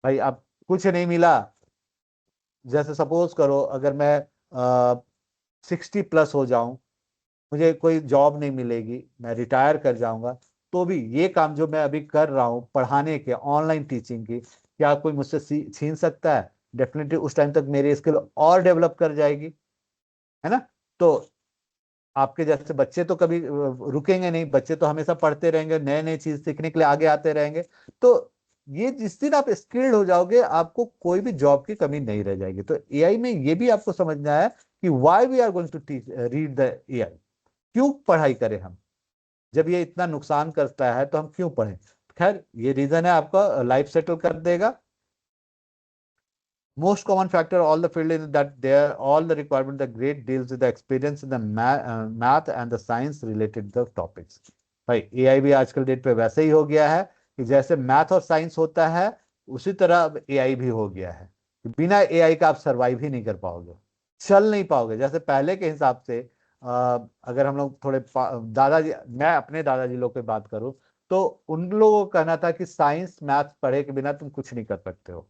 भाई आप कुछ नहीं मिला, जैसे सपोज करो अगर मैं 60+ हो जाऊं, मुझे कोई जॉब नहीं मिलेगी, मैं रिटायर कर जाऊंगा, तो भी ये काम जो मैं अभी कर रहा हूँ पढ़ाने के, ऑनलाइन टीचिंग की, क्या कोई मुझसे छीन सकता है? डेफिनेटली उस टाइम तक मेरी स्किल और डेवलप कर जाएगी, है ना। तो आपके जैसे बच्चे तो कभी रुकेंगे नहीं, बच्चे तो हमेशा पढ़ते रहेंगे, नए नए चीज सीखने के लिए आगे आते रहेंगे। तो ये जिस दिन आप स्किल्ड हो जाओगे, आपको कोई भी जॉब की कमी नहीं रह जाएगी। तो एआई में ये भी आपको समझना है कि why we are going to teach read the AI, क्यों पढ़ाई करें हम, जब ये इतना नुकसान करता है तो हम क्यों पढ़ें। खैर ये रीजन है, आपका लाइफ सेटल कर देगा। Most common factor all the field is that there all the requirement the grade deals with the experience in the math and the science related the topics। भाई एआई भी आजकल डेट पे वैसे ही हो गया है कि जैसे मैथ और साइंस होता है, उसी तरह अब एआई भी हो गया है। बिना एआई का आप सरवाइव ही नहीं कर पाओगे, चल नहीं पाओगे। जैसे पहले के हिसाब से अगर हम लोग थोड़े दादाजी, मैं अपने दादाजी लोग की बात करूं, तो उन लोगों का कहना था कि साइंस मैथ पढ़े के बिना तुम कुछ नहीं कर सकते हो,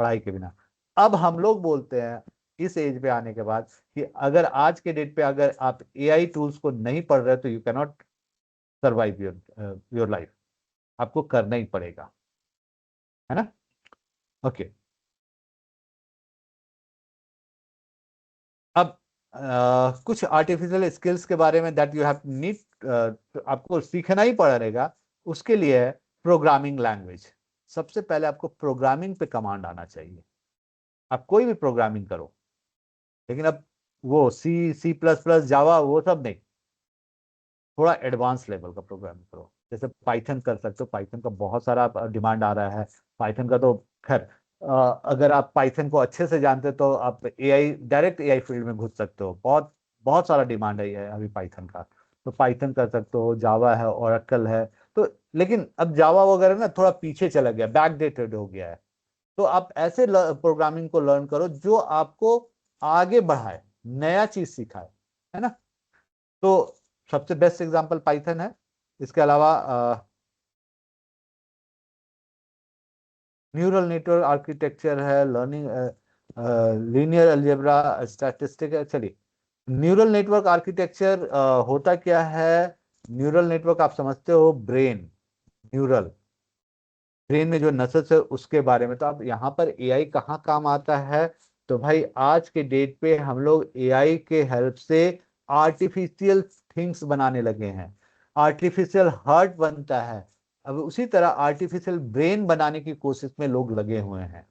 पढ़ाई के बिना। अब हम लोग बोलते हैं इस एज पे आने के बाद कि अगर आज के डेट पे अगर आप एआई टूल्स को नहीं पढ़ रहे तो you can not survive your life, आपको करना ही पड़ेगा, है ना। ओके। अब कुछ आर्टिफिशियल स्किल्स के बारे में दैट यू हैव नीड, आपको सीखना ही पड़ेगा। उसके लिए है प्रोग्रामिंग लैंग्वेज। सबसे पहले आपको प्रोग्रामिंग पे कमांड आना चाहिए। आप कोई भी प्रोग्रामिंग करो, लेकिन अब वो सी++, जावा वो सब नहीं, थोड़ा एडवांस लेवल का प्रोग्रामिंग करो। जैसे पाइथन कर सकते हो, पाइथन का बहुत सारा डिमांड आ रहा है। पाइथन का तो खैर अगर आप पाइथन को अच्छे से जानते हो तो आप एआई, डायरेक्ट एआई फील्ड में घुस सकते हो। बहुत बहुत सारा डिमांड है ये अभी पाइथन का। तो पाइथन कर सकते हो, जावा है, ओरेकल है। तो लेकिन अब जावा वगैरह ना थोड़ा पीछे चला गया, बैकडेटेड हो गया है। तो आप ऐसे प्रोग्रामिंग को लर्न करो जो आपको आगे बढ़ाए, नया चीज सिखाए, है ना। तो सबसे बेस्ट एग्जांपल पाइथन है। इसके अलावा न्यूरल नेटवर्क आर्किटेक्चर है, लर्निंग, लीनियर अलजेब्रा, स्टैटिस्टिक है। चलिए, न्यूरल नेटवर्क आर्किटेक्चर होता क्या है? न्यूरल नेटवर्क आप समझते हो, ब्रेन, न्यूरल, ब्रेन में जो नसल्स है उसके बारे में। तो अब यहाँ पर एआई कहाँ काम आता है? तो भाई आज के डेट पे हम लोग एआई के हेल्प से आर्टिफिशियल थिंग्स बनाने लगे हैं। आर्टिफिशियल हार्ट बनता है, अब उसी तरह आर्टिफिशियल ब्रेन बनाने की कोशिश में लोग लगे हुए हैं।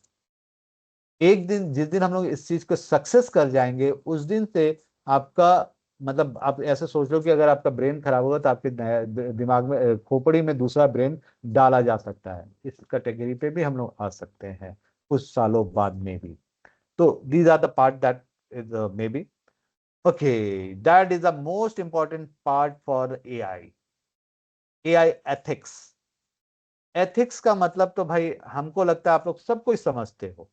एक दिन, जिस दिन हम लोग इस चीज को सक्सेस कर जाएंगे, उस दिन से आपका, मतलब आप ऐसे सोच लो कि अगर आपका ब्रेन खराब होगा तो आपके दिमाग में, खोपड़ी में दूसरा ब्रेन डाला जा सकता है। इस कैटेगरी पे भी हम लोग आ सकते हैं कुछ सालों बाद में भी। तो these are the part that is may be okay. That is the most important part for AI. AI ethics. Ethics का मतलब तो भाई हमको लगता है आप लोग सब कुछ समझते हो,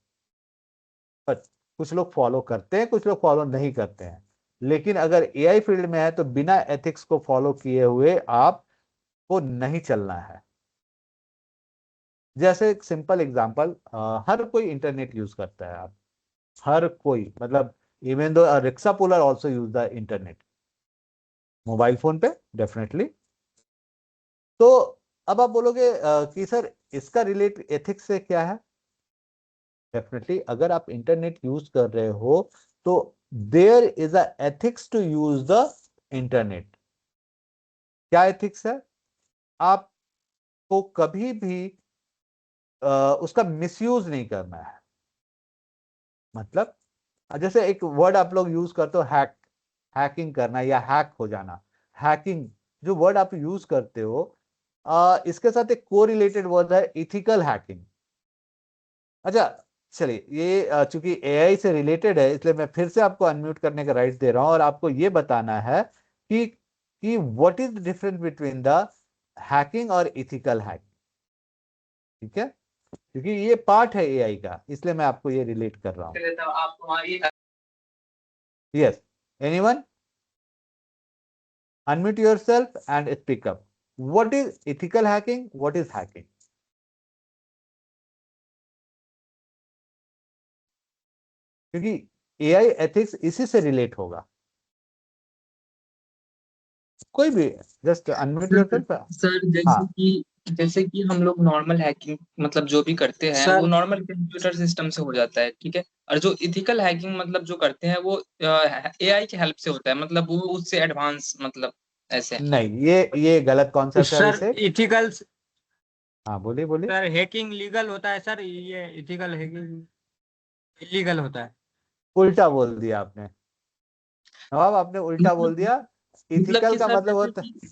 पर कुछ लोग फॉलो करते हैं, कुछ लोग फॉलो नहीं करते हैं। लेकिन अगर एआई फील्ड में है तो बिना एथिक्स को फॉलो किए हुए आपको नहीं चलना है। जैसे एक सिंपल एग्जांपल, हर कोई इंटरनेट यूज करता है। आप हर कोई, मतलब even though rickshaw puller also use the internet, mobile phone पे डेफिनेटली। तो अब आप बोलोगे कि सर इसका रिलेट एथिक्स से क्या है? डेफिनेटली अगर आप इंटरनेट यूज कर रहे हो तो there is a ethics to use the internet. क्या एथिक्स है? आपको कभी भी उसका मिसयूज नहीं करना है। मतलब जैसे एक वर्ड आप लोग यूज करते हो, हैक, हैकिंग करना या हैक हो जाना। हैकिंग जो वर्ड आप यूज करते हो, इसके साथ एक कोरिलेटेड वर्ड है इथिकल हैकिंग। अच्छा चलिए, ये चूंकि एआई से रिलेटेड है इसलिए मैं फिर से आपको अनम्यूट करने का राइट दे रहा हूं और आपको ये बताना है कि what is the difference between the hacking और इथिकल हैकिंग। ठीक है, क्योंकि ये पार्ट है एआई का, इसलिए मैं आपको ये रिलेट कर रहा हूं। Yes, anyone unmute yourself and speak up. What is ethical hacking? What is hacking? क्योंकि एआई एथिक्स इसी से रिलेट होगा। कोई भी जस्ट अनम्यूट योरसेल्फ। सर हाँ जैसे कि हम लोग नॉर्मल हैकिंग मतलब जो भी करते हैं सर वो नॉर्मल कंप्यूटर सिस्टम से हो जाता है, ठीक है। और जो इथिकल हैकिंग मतलब जो करते हैं वो एआई की हेल्प से होता है, मतलब वो उससे एडवांस मतलब ऐसे। नहीं, ये गलत कॉन्सेप्ट है सर वैसे। इथिकल हाँ बोलिए बोलिए। सर हैकिंग लीगल होता है सर, ये इथिकल हैकिंग इलीगल होता है। उल्टा बोल दिया आपने नवाब, आपने उल्टा बोल दिया। मतलब इथिकल कि का सर मतलब जैसे होता कि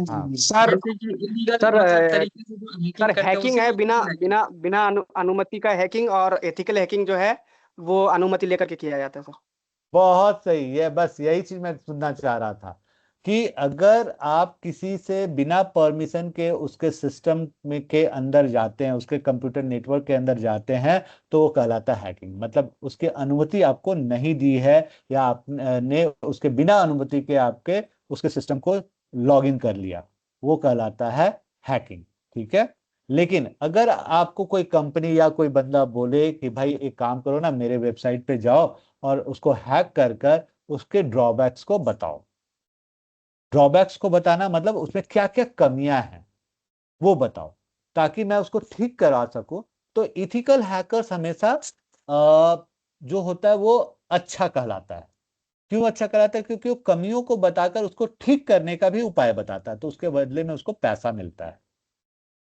हाँ सर जैसे कि इलीगल सर मतलब तरीके से जो सर हैकिंग करते हैं हैकिंग उसे है बिना illegal hacking। बिना बिना अनुमति का हैकिंग, और एथिकल हैकिंग जो है वो अनुमति लेकर के किया जाता है सर। बहुत सही है, बस यही चीज मैं सुनना चाह रहा था कि अगर आप किसी से बिना परमिशन के उसके सिस्टम में के अंदर जाते हैं, उसके कंप्यूटर नेटवर्क के अंदर जाते हैं, तो वो कहलाता है हैकिंग। मतलब उसकी अनुमति आपको नहीं दी है या आपने उसके बिना अनुमति के आपके उसके सिस्टम को लॉग इन कर लिया, वो कहलाता है हैकिंग। ठीक है, लेकिन अगर आपको कोई कंपनी या कोई बंदा बोले कि भाई एक काम करो ना, मेरे वेबसाइट पे जाओ और उसको हैक कर कर उसके ड्रॉबैक्स को बताओ। ड्रॉबैक्स को बताना मतलब उसमें क्या क्या कमियां हैं वो बताओ, ताकि मैं उसको ठीक करा सकूं। तो इथिकल हैकर्स हमेशा जो होता है वो अच्छा कहलाता है। क्यों अच्छा कहलाता है? क्योंकि वो कमियों को बताकर उसको ठीक करने का भी उपाय बताता है, तो उसके बदले में उसको पैसा मिलता है।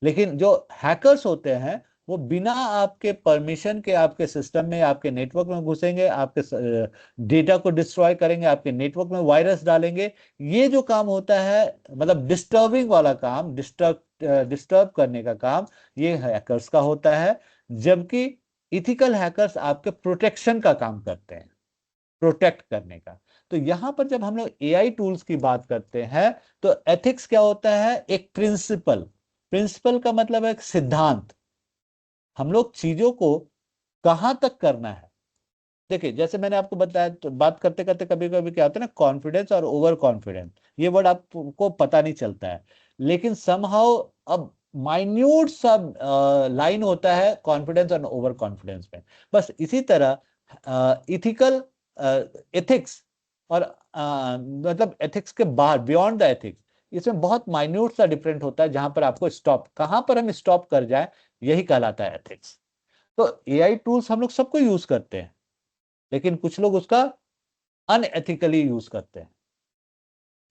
लेकिन जो हैकर्स होते हैं वो बिना आपके परमिशन के आपके सिस्टम में, आपके नेटवर्क में घुसेंगे, आपके डेटा को डिस्ट्रॉय करेंगे, आपके नेटवर्क में वायरस डालेंगे। ये जो काम होता है, मतलब डिस्टर्बिंग वाला काम, डिस्टर्ब करने का काम, ये हैकर्स का होता है। जबकि इथिकल हैकर्स आपके प्रोटेक्शन का काम करते हैं, प्रोटेक्ट करने का। तो यहां पर जब हम लोग एआई टूल्स की बात करते हैं तो एथिक्स क्या होता है? एक प्रिंसिपल। प्रिंसिपल का मतलब है एक सिद्धांत। हम लोग चीजों को कहां तक करना है। देखिए, जैसे मैंने आपको बताया, तो बात करते करते कभी कभी क्या होता है ना, कॉन्फिडेंस और ओवर कॉन्फिडेंस, ये वर्ड आपको पता नहीं चलता है, लेकिन समहाउ अब माइन्यूट सा लाइन होता है कॉन्फिडेंस और ओवर कॉन्फिडेंस में। बस इसी तरह इथिकल एथिक्स और मतलब एथिक्स के बाहर, बियॉन्ड द एथिक्स, इसमें बहुत माइन्यूट सा डिफरेंट होता है, जहां पर आपको स्टॉप, कहां पर हम स्टॉप कर जाए, यही कहलाता है एथिक्स। तो एआई टूल्स हम लोग सबको यूज करते हैं, लेकिन कुछ लोग उसका अनएथिकली यूज करते हैं।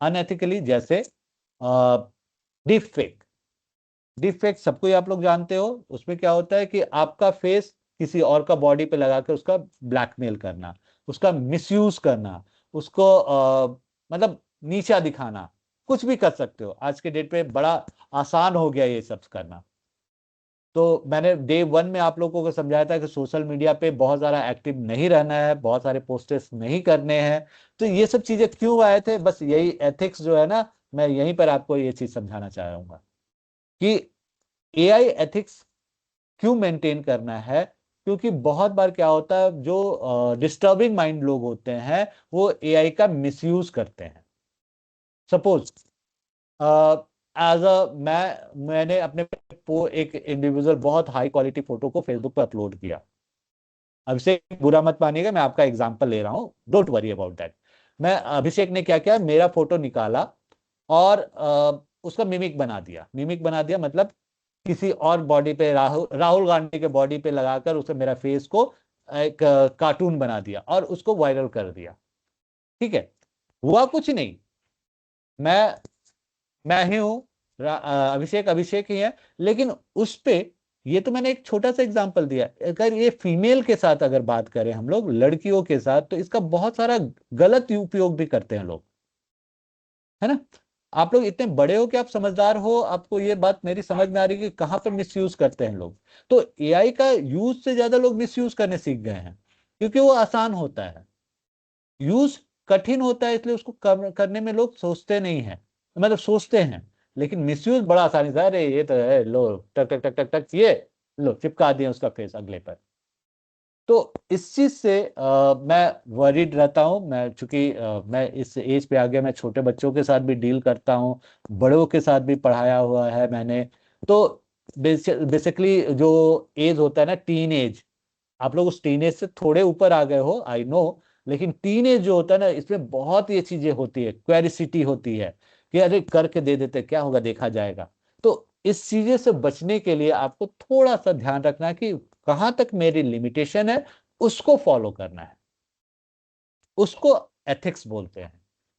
अनएथिकली जैसे डीप फेक। डीप फेक सबको ही आप लोग जानते हो। उसमें क्या होता है कि आपका फेस किसी और का बॉडी पे लगाकर उसका ब्लैकमेल करना, उसका मिसयूज करना, उसको मतलब नीचा दिखाना, कुछ भी कर सकते हो। आज के डेट पे बड़ा आसान हो गया ये सब करना। तो मैंने डे 1 में आप लोगों को समझाया था कि सोशल मीडिया पे बहुत ज़्यादा एक्टिव नहीं रहना है, बहुत सारे पोस्टर्स नहीं करने हैं। तो ये सब चीज़ें क्यों आए थे? बस यही एथिक्स जो है ना, मैं यहीं पर आपको ये चीज़ समझाना चाह रहा हूँ कि एआई एथिक्स क्यों मेंटेन करना है। क्योंकि बहुत बार क्या होता है, जो डिस्टर्बिंग माइंड लोग होते हैं वो एआई का मिसयूज करते हैं। सपोज एज अ मैंने अपने एक इंडिविजुअल बहुत हाई क्वालिटी फोटो को फेसबुक पर अपलोड किया। अभिषेक बुरा मत मानिएगा, मैं आपका एग्जांपल ले रहा हूँ, डोंट वरी अबाउट दैट। मैं अभिषेक ने क्या किया, मेरा फोटो निकाला और उसका मिमिक बना दिया। मिमिक बना दिया मतलब किसी और बॉडी पे, राहुल गांधी के बॉडी पे लगाकर उसे, मेरा फेस को एक कार्टून बना दिया और उसको वायरल कर दिया। ठीक है, हुआ कुछ नहीं, मैं ही हूं, अभिषेक ही है। लेकिन उस पे, ये तो मैंने एक छोटा सा एग्जांपल दिया। अगर ये फीमेल के साथ अगर बात करें हम लोग, लड़कियों के साथ, तो इसका बहुत सारा गलत उपयोग भी करते हैं लोग, है ना। आप लोग इतने बड़े हो कि आप समझदार हो, आपको ये बात मेरी समझ में आ रही है कि कहाँ पर मिसयूज करते हैं लोग। तो एआई का यूज से ज्यादा लोग मिसयूज करने सीख गए हैं, क्योंकि वो आसान होता है। यूज कठिन होता है, इसलिए उसको करने में लोग सोचते नहीं है, मतलब सोचते हैं, लेकिन मिसयूज बड़ा आसानी से, अरे ये तो है, लो टक टक टक टक टक, ये लो चिपका दिए उसका फेस अगले पर। तो इस चीज से मैं वरीड रहता हूँ। मैं चूंकि मैं इस एज पे आ गया, मैं छोटे बच्चों के साथ भी डील करता हूँ, बड़ों के साथ भी पढ़ाया हुआ है मैंने। तो बेसिकली जो एज होता है ना, टीन एज, आप लोग उस टीन एज से थोड़े ऊपर आ गए हो, आई नो, लेकिन टीन एज जो होता है ना, इसमें बहुत ये चीजें होती है, क्वेरिसिटी होती है कि अरे करके दे देते, क्या होगा देखा जाएगा। तो इस चीजें से बचने के लिए आपको थोड़ा सा ध्यान रखना है कि कहां तक मेरी लिमिटेशन है, उसको फॉलो करना है। उसको एथिक्स बोलते हैं,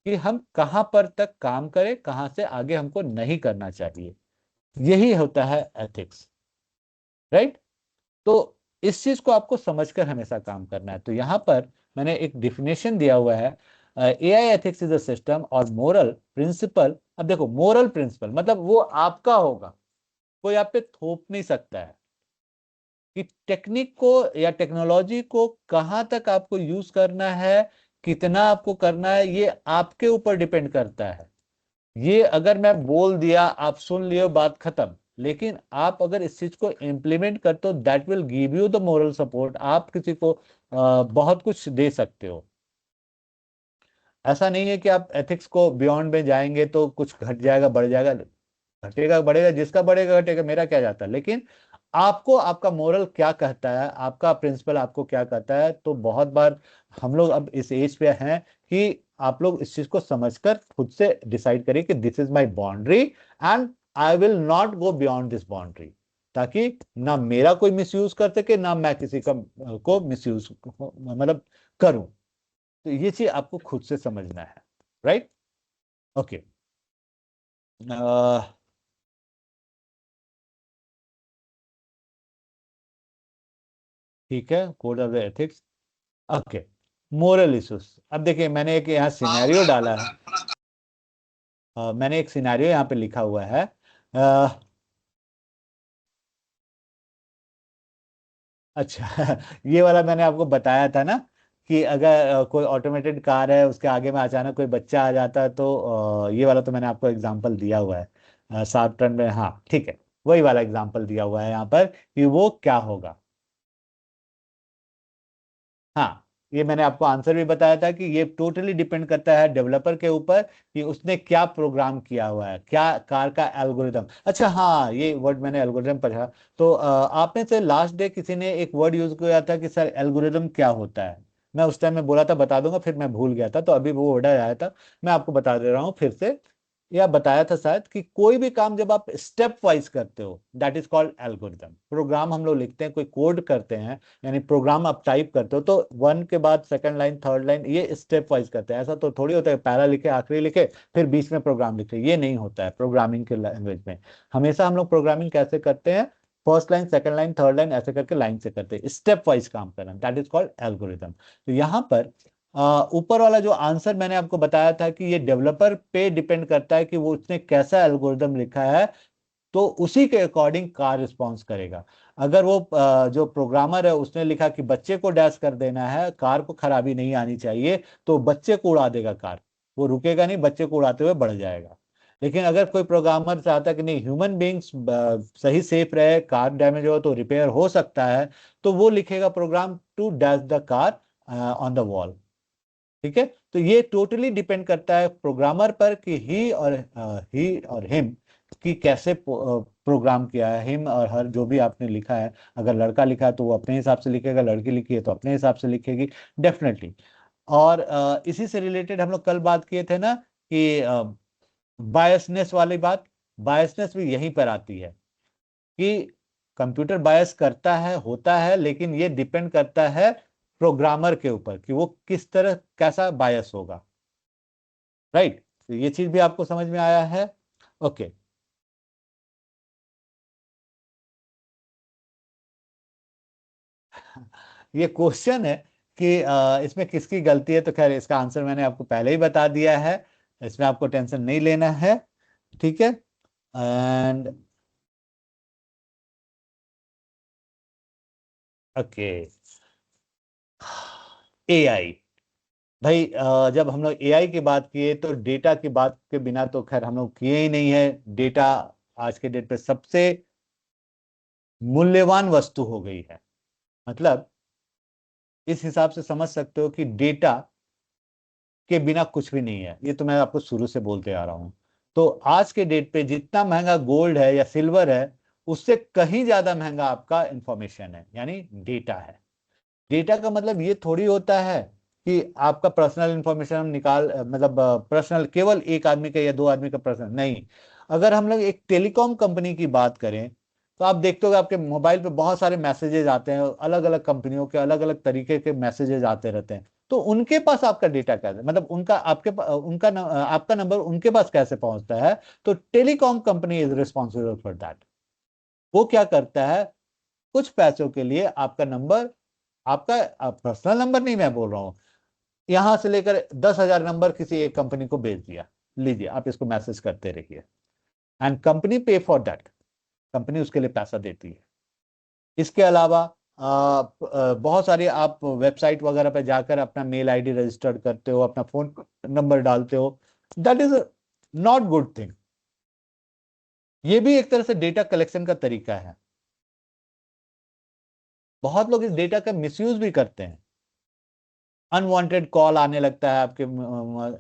कि हम कहां पर तक काम करें, कहां से आगे हमको नहीं करना चाहिए। यही होता है एथिक्स, राइट। तो इस चीज को आपको समझकर हमेशा काम करना है। तो यहां पर मैंने एक डिफिनेशन दिया हुआ है, AI ethics is a system और मोरल प्रिंसिपल। अब देखो, मोरल प्रिंसिपल मतलब वो आपका होगा, कोई आप पे थोप नहीं सकता है। कि टेक्निक को या टेक्नोलॉजी को कहां तक आपको यूज करना है, कितना आपको करना है, ये आपके ऊपर डिपेंड करता है। ये अगर मैं बोल दिया, आप सुन लियो, बात खत्म। लेकिन आप अगर इस चीज को इम्प्लीमेंट करते हो, that will give you the moral support. आप किसी को बहुत कुछ दे सकते हो। ऐसा नहीं है कि आप एथिक्स को बियॉन्ड में जाएंगे तो कुछ घट जाएगा, बढ़ जाएगा, घटेगा बढ़ेगा, जिसका बढ़ेगा घटेगा, मेरा क्या जाता है। लेकिन आपको आपका मोरल क्या कहता है, आपका प्रिंसिपल आपको क्या कहता है। तो बहुत बार हम लोग अब इस एज पे हैं कि आप लोग इस चीज को समझकर खुद से डिसाइड करिए कि this is my boundary and I will not go beyond this boundary, ताकि ना मेरा कोई मिसयूज कर सके, ना मैं किसी का को मिसयूज मतलब करूं। तो ये चीज आपको खुद से समझना है, राइट। ओके, ठीक है, code of the ethics. Okay, moral issues. अब देखिए, मैंने एक यहाँ सिनेरियो डाला है। मैंने एक सिनेरियो यहाँ पे लिखा हुआ है। अच्छा ये वाला मैंने आपको बताया था ना, कि अगर कोई ऑटोमेटेड कार है, उसके आगे में अचानक कोई बच्चा आ जाता है, तो ये वाला तो मैंने आपको एग्जांपल दिया हुआ है, 7 टन में। हाँ ठीक है, वही वाला एग्जांपल दिया हुआ है यहाँ पर कि वो क्या होगा। हाँ, ये मैंने आपको आंसर भी बताया था कि ये टोटली डिपेंड करता है डेवलपर के ऊपर, कि उसने क्या प्रोग्राम किया हुआ है, क्या कार का एल्गोरिदम। अच्छा हाँ, ये वर्ड मैंने एल्गोरिदम पढ़ा। तो आप में से लास्ट डे किसी ने एक वर्ड यूज किया था कि सर एल्गोरिदम क्या होता है। मैं उस टाइम में बोला था बता दूंगा, फिर मैं भूल गया था, तो अभी वो वर्ड आया था, मैं आपको बता दे रहा हूँ फिर से। या बताया था शायद कि कोई भी काम जब आप स्टेप वाइज करते हो, that is called algorithm. Program हम लोग लिखते हैं, कोई कोड करते हैं, यानी प्रोग्राम आप टाइप करते हो, तो वन के बाद सेकंड लाइन, थर्ड लाइन, ये स्टेप वाइज करते हैं। ऐसा तो थोड़ी होता है पहला लिखे आखिरी लिखे फिर बीच में प्रोग्राम लिखे, ये नहीं होता है प्रोग्रामिंग के लैंग्वेज में। हमेशा हम लोग प्रोग्रामिंग कैसे करते हैं, first line, second line, third line, ऐसे करके लाइन से करते हैं, स्टेप वाइज काम करना, दैट इज कॉल्ड एल्गोरिदम। तो यहाँ पर ऊपर वाला जो आंसर मैंने आपको बताया था कि ये डेवलपर पे डिपेंड करता है कि वो उसने कैसा एल्गोरिदम लिखा है, तो उसी के अकॉर्डिंग कार रिस्पॉन्स करेगा। अगर वो जो प्रोग्रामर है उसने लिखा कि बच्चे को डैश कर देना है, कार को खराबी नहीं आनी चाहिए, तो बच्चे को उड़ा देगा कार, वो रुकेगा नहीं, बच्चे को उड़ाते हुए बढ़ जाएगा। लेकिन अगर कोई प्रोग्रामर चाहता है कि नहीं, ह्यूमन बींग्स सही सेफ रहे, कार डैमेज हो तो रिपेयर हो सकता है, तो वो लिखेगा program to dash the car on the wall. ठीक है, तो ये टोटली डिपेंड करता है प्रोग्रामर पर कि ही और हिम कि कैसे प्रोग्राम किया है। हिम और हर जो भी आपने लिखा है, अगर लड़का लिखा है तो वो अपने हिसाब से लिखेगा, लड़की लिखी है तो अपने हिसाब से लिखेगी, डेफिनेटली। और इसी से रिलेटेड हम लोग कल बात किए थे ना कि बायसनेस वाली बात, बायसनेस भी यहीं पर आती है कि कंप्यूटर बायस करता है, होता है, लेकिन ये डिपेंड करता है प्रोग्रामर के ऊपर कि वो किस तरह कैसा बायस होगा, राइट। तो ये चीज भी आपको समझ में आया है। ओके, ये क्वेश्चन है कि इसमें किसकी गलती है, तो खैर इसका आंसर मैंने आपको पहले ही बता दिया है। इसमें आपको टेंशन नहीं लेना है, ठीक है। एंड ओके, एआई भाई, जब हम लोग एआई की बात किए तो डेटा की बात के बिना तो खैर हम लोग किए ही नहीं है। डेटा आज के डेट पे सबसे मूल्यवान वस्तु हो गई है। मतलब इस हिसाब से समझ सकते हो कि डेटा के बिना कुछ भी नहीं है। ये तो मैं आपको शुरू से बोलते आ रहा हूं। तो आज के डेट पे जितना महंगा गोल्ड है या सिल्वर है, उससे कहीं ज्यादा महंगा आपका इंफॉर्मेशन है, यानी डेटा है। डेटा का मतलब ये थोड़ी होता है कि आपका पर्सनल इंफॉर्मेशन हम निकाल, मतलब पर्सनल केवल एक आदमी का या दो आदमी का पर्सनल नहीं। अगर हम लोग एक टेलीकॉम कंपनी की बात करें तो आप देखते हो आपके मोबाइल पे बहुत सारे मैसेजेस आते हैं, अलग अलग कंपनियों के अलग अलग तरीके के मैसेजेस आते रहते हैं। तो उनके पास आपका डेटा कैसे, मतलब उनका आपके आपका नंबर उनके पास कैसे पहुंचता है? तो telecom company is responsible for that. वो क्या करता है, कुछ पैसों के लिए आपका नंबर, आपका पर्सनल नंबर नहीं मैं बोल रहा हूं, यहां से लेकर 10,000 नंबर किसी एक कंपनी को भेज दिया, लीजिए आप इसको मैसेज करते रहिए, एंड कंपनी पे फॉर दैट। कंपनी उसके लिए पैसा देती है। इसके अलावा बहुत सारी आप वेबसाइट वगैरह पे जाकर अपना मेल आईडी रजिस्टर्ड करते हो, अपना फोन नंबर डालते हो। That is not good thing. ये भी एक तरह से डेटा कलेक्शन का तरीका है। बहुत लोग इस डेटा का मिसयूज भी करते हैं। अनवांटेड कॉल आने लगता है आपके,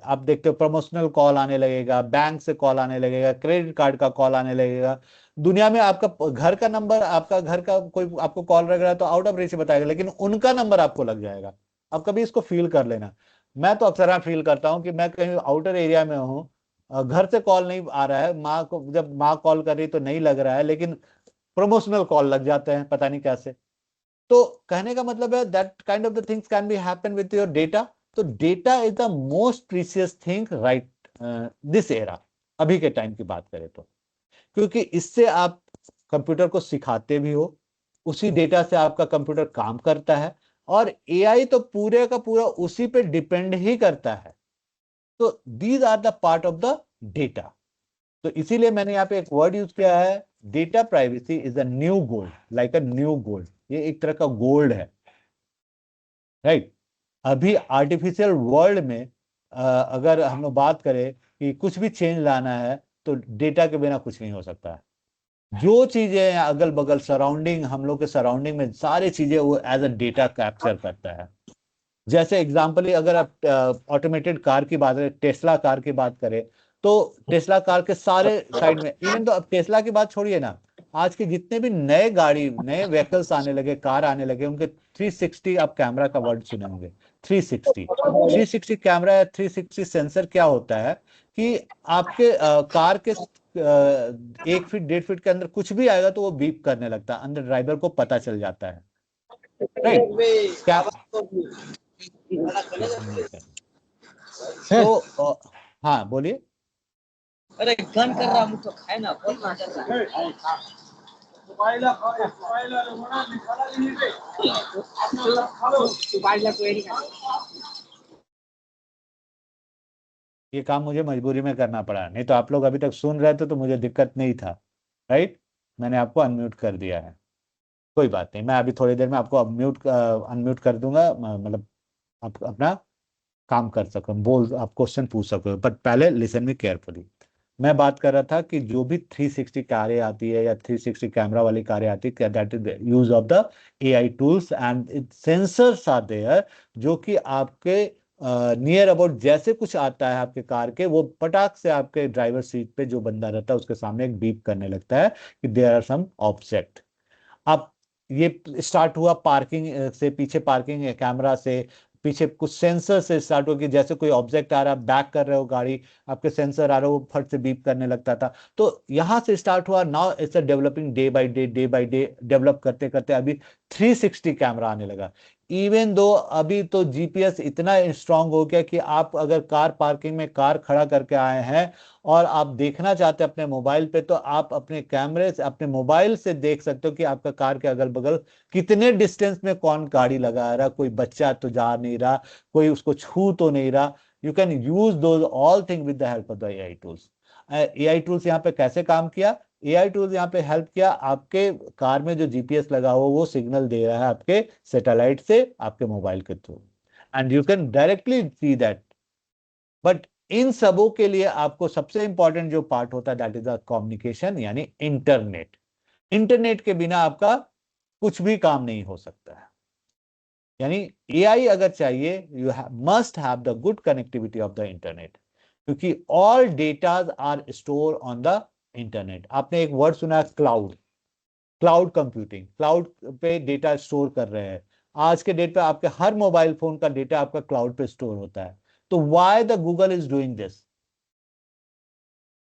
आप देखते हो प्रमोशनल कॉल आने लगेगा, बैंक से कॉल आने लगेगा, क्रेडिट कार्ड का कॉल आने लगेगा। दुनिया में आपका घर का नंबर, आपका घर का कोई आपको कॉल लग रहा है तो आउट ऑफ रेंज बताएगा, लेकिन उनका नंबर आपको लग जाएगा। आप कभी इसको फील कर लेना। मैं तो अक्सर फील करता हूँ कि मैं कहीं आउटर एरिया में हूँ, घर से कॉल नहीं आ रहा है, माँ को जब माँ कॉल कर रही तो नहीं लग रहा है, लेकिन प्रमोशनल कॉल लग जाते हैं, पता नहीं कैसे। तो कहने का मतलब है that kind of the things can be happen with your data. तो data is the most precious thing right this era, अभी के टाइम की बात करें तो, क्योंकि इससे आप कंप्यूटर को सिखाते भी हो, उसी डेटा से आपका कंप्यूटर काम करता है, और एआई तो पूरे का पूरा उसी पे डिपेंड ही करता है। तो these are the part of the data. तो इसीलिए मैंने यहाँ पे एक वर्ड यूज किया है, data privacy is a new gold, like a new gold. ये एक तरह का गोल्ड है, राइट। अभी आर्टिफिशियल वर्ल्ड में अगर हम लोग बात करें कि कुछ भी चेंज लाना है तो डेटा के बिना कुछ नहीं हो सकता है। जो चीजें अगल बगल सराउंडिंग, हम लोग के सराउंडिंग में सारी चीजें वो एज अ डेटा कैप्चर करता है। जैसे एग्जांपल, अगर आप ऑटोमेटेड कार की बात करें, टेस्ला कार की बात करें, तो टेस्ला कार के सारे साइड में, इवन तो अब टेस्ला की बात छोड़िए ना, आज के जितने भी नए गाड़ी, नए व्हीकल्स आने लगे, कार आने लगे, उनके 360, आप कैमरा का वर्ड सुने होंगे, 360 कैमरा या 360 सेंसर क्या होता है कि आपके कार के 1 फीट 1.5 फीट के अंदर कुछ भी आएगा तो वो बीप करने लगता है, अंदर ड्राइवर को पता चल जाता है, राइट। क्या तो हाँ बोलिए। अरे गन कर रहा मुझको खाए ना बोलना ये काम मुझे मजबूरी में करना पड़ा, नहीं तो आप लोग अभी तक सुन रहे थे तो मुझे दिक्कत नहीं था, राइट। मैंने आपको अनम्यूट कर दिया है, कोई बात नहीं, मैं अभी थोड़ी देर में आपको अनम्यूट कर दूंगा, मतलब आप अपना काम कर सको, बोल, आप क्वेश्चन पूछ सको, बट पहले लिसन मी केयरफुली। मैं बात कर रहा था कि जो भी 360 कारें आती है या 360 कैमरा वाली कारें आती है, that is use of the AI tools and sensors are there, जो कि आपके नियर अबाउट जैसे कुछ आता है आपके कार के, वो पटाख से आपके ड्राइवर सीट पे जो बंदा रहता है उसके सामने एक बीप करने लगता है कि देयर आर सम ऑब्जेक्ट। अब ये स्टार्ट हुआ पार्किंग से, पीछे पार्किंग कैमरा से, पीछे कुछ सेंसर से स्टार्ट हो कि जैसे कोई ऑब्जेक्ट आ रहा है, बैक कर रहे हो गाड़ी, आपके सेंसर आ रहा है, वो फट से बीप करने लगता था। तो यहां से स्टार्ट हुआ, now it's developing day by day develop करते करते अभी 360 कैमरा आने लगा। इवन दो अभी तो जीपीएस इतना स्ट्रांग हो गया कि आप अगर कार पार्किंग में कार खड़ा करके आए हैं और आप देखना चाहते हैं अपने मोबाइल पे, तो आप अपने कैमरे से, अपने मोबाइल से देख सकते हो कि आपका कार के अगल बगल कितने डिस्टेंस में कौन गाड़ी लगा रहा, कोई बच्चा तो जा नहीं रहा, कोई उसको छू तो नहीं रहा। You can use those all things with the help of the AI tools. AI tools यहाँ पे कैसे काम किया? AI टूल्स यहाँ पे हेल्प किया, आपके कार में जो जीपीएस लगा हुआ वो सिग्नल दे रहा है आपके सैटेलाइट से आपके मोबाइल के through, and you can directly see that. But in सबों के लिए आपको सबसे इंपॉर्टेंट जो पार्ट होता है दैट इज द कम्युनिकेशन, यानी इंटरनेट। इंटरनेट के बिना आपका कुछ भी काम नहीं हो सकता है। यानी एआई अगर चाहिए, you must have the good connectivity of the internet, क्योंकि all datas are store on the internet. आपने एक वर्ड सुना है क्लाउड, क्लाउड कंप्यूटिंग, क्लाउड पे डेटा स्टोर कर रहे हैं। आज के डेट पे आपके हर मोबाइल फोन का डेटा आपका क्लाउड पे स्टोर होता है। तो why the Google is doing this?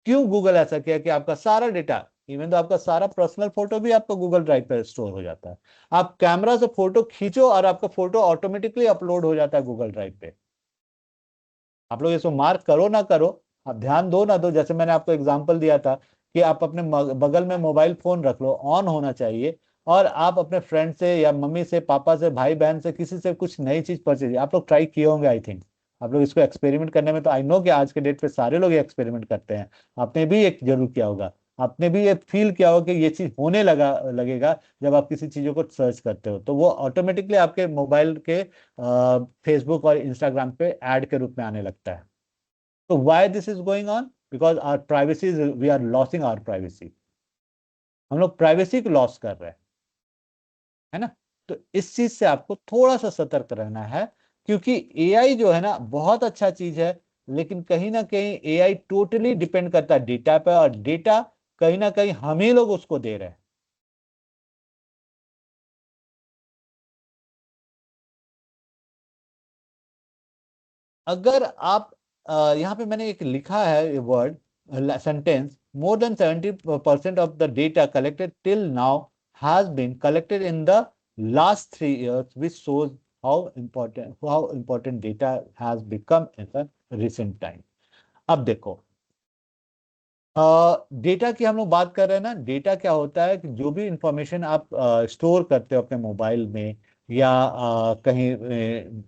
क्यों गूगल ऐसा किया कि आपका सारा डेटा, इवन तो आपका सारा पर्सनल फोटो भी आपका गूगल ड्राइव पर स्टोर हो जाता है। आप कैमरा से फोटो खींचो और आपका फोटो ऑटोमेटिकली अपलोड हो जाता है गूगल ड्राइव पे। आप लोग इसको मार्क करो ना करो, आप ध्यान दो ना दो, जैसे मैंने आपको एग्जांपल दिया था कि आप अपने बगल में मोबाइल फोन रख लो, ऑन होना चाहिए, और आप अपने फ्रेंड से या मम्मी से, पापा से, भाई बहन से, किसी से कुछ नई चीज परचेज, आप लोग ट्राई किए होंगे आई थिंक। आप लोग इसको एक्सपेरिमेंट करने में, तो आई नो कि आज के डेट पे सारे लोग एक्सपेरिमेंट करते हैं। आपने भी एक जरूर किया होगा, आपने भी ये फील किया होगा कि ये चीज होने लगेगा जब आप किसी चीजों को सर्च करते हो, तो वो ऑटोमेटिकली आपके मोबाइल के फेसबुक और इंस्टाग्राम पे ऐड के रूप में आने लगता है। तो why this is going on? Because our privacy, we are losing our privacy. हम लोग प्राइवेसी को लॉस कर रहे हैं, है ना? तो इस चीज से आपको थोड़ा सा सतर्क रहना है, क्योंकि एआई जो है ना बहुत अच्छा चीज है, लेकिन कहीं ना कहीं एआई टोटली डिपेंड करता है डेटा पे, और डेटा कहीं ना कहीं हम ही लोग उसको दे रहे हैं। अगर आप यहाँ पे मैंने एक लिखा है word sentence, more than 70% of the data collected till now has been collected in the last 3 years, which shows how important data has become in the recent time. अब देखो, डेटा की हम लोग बात कर रहे हैं ना। डेटा क्या होता है कि जो भी इंफॉर्मेशन आप स्टोर करते हो अपने मोबाइल में या कहीं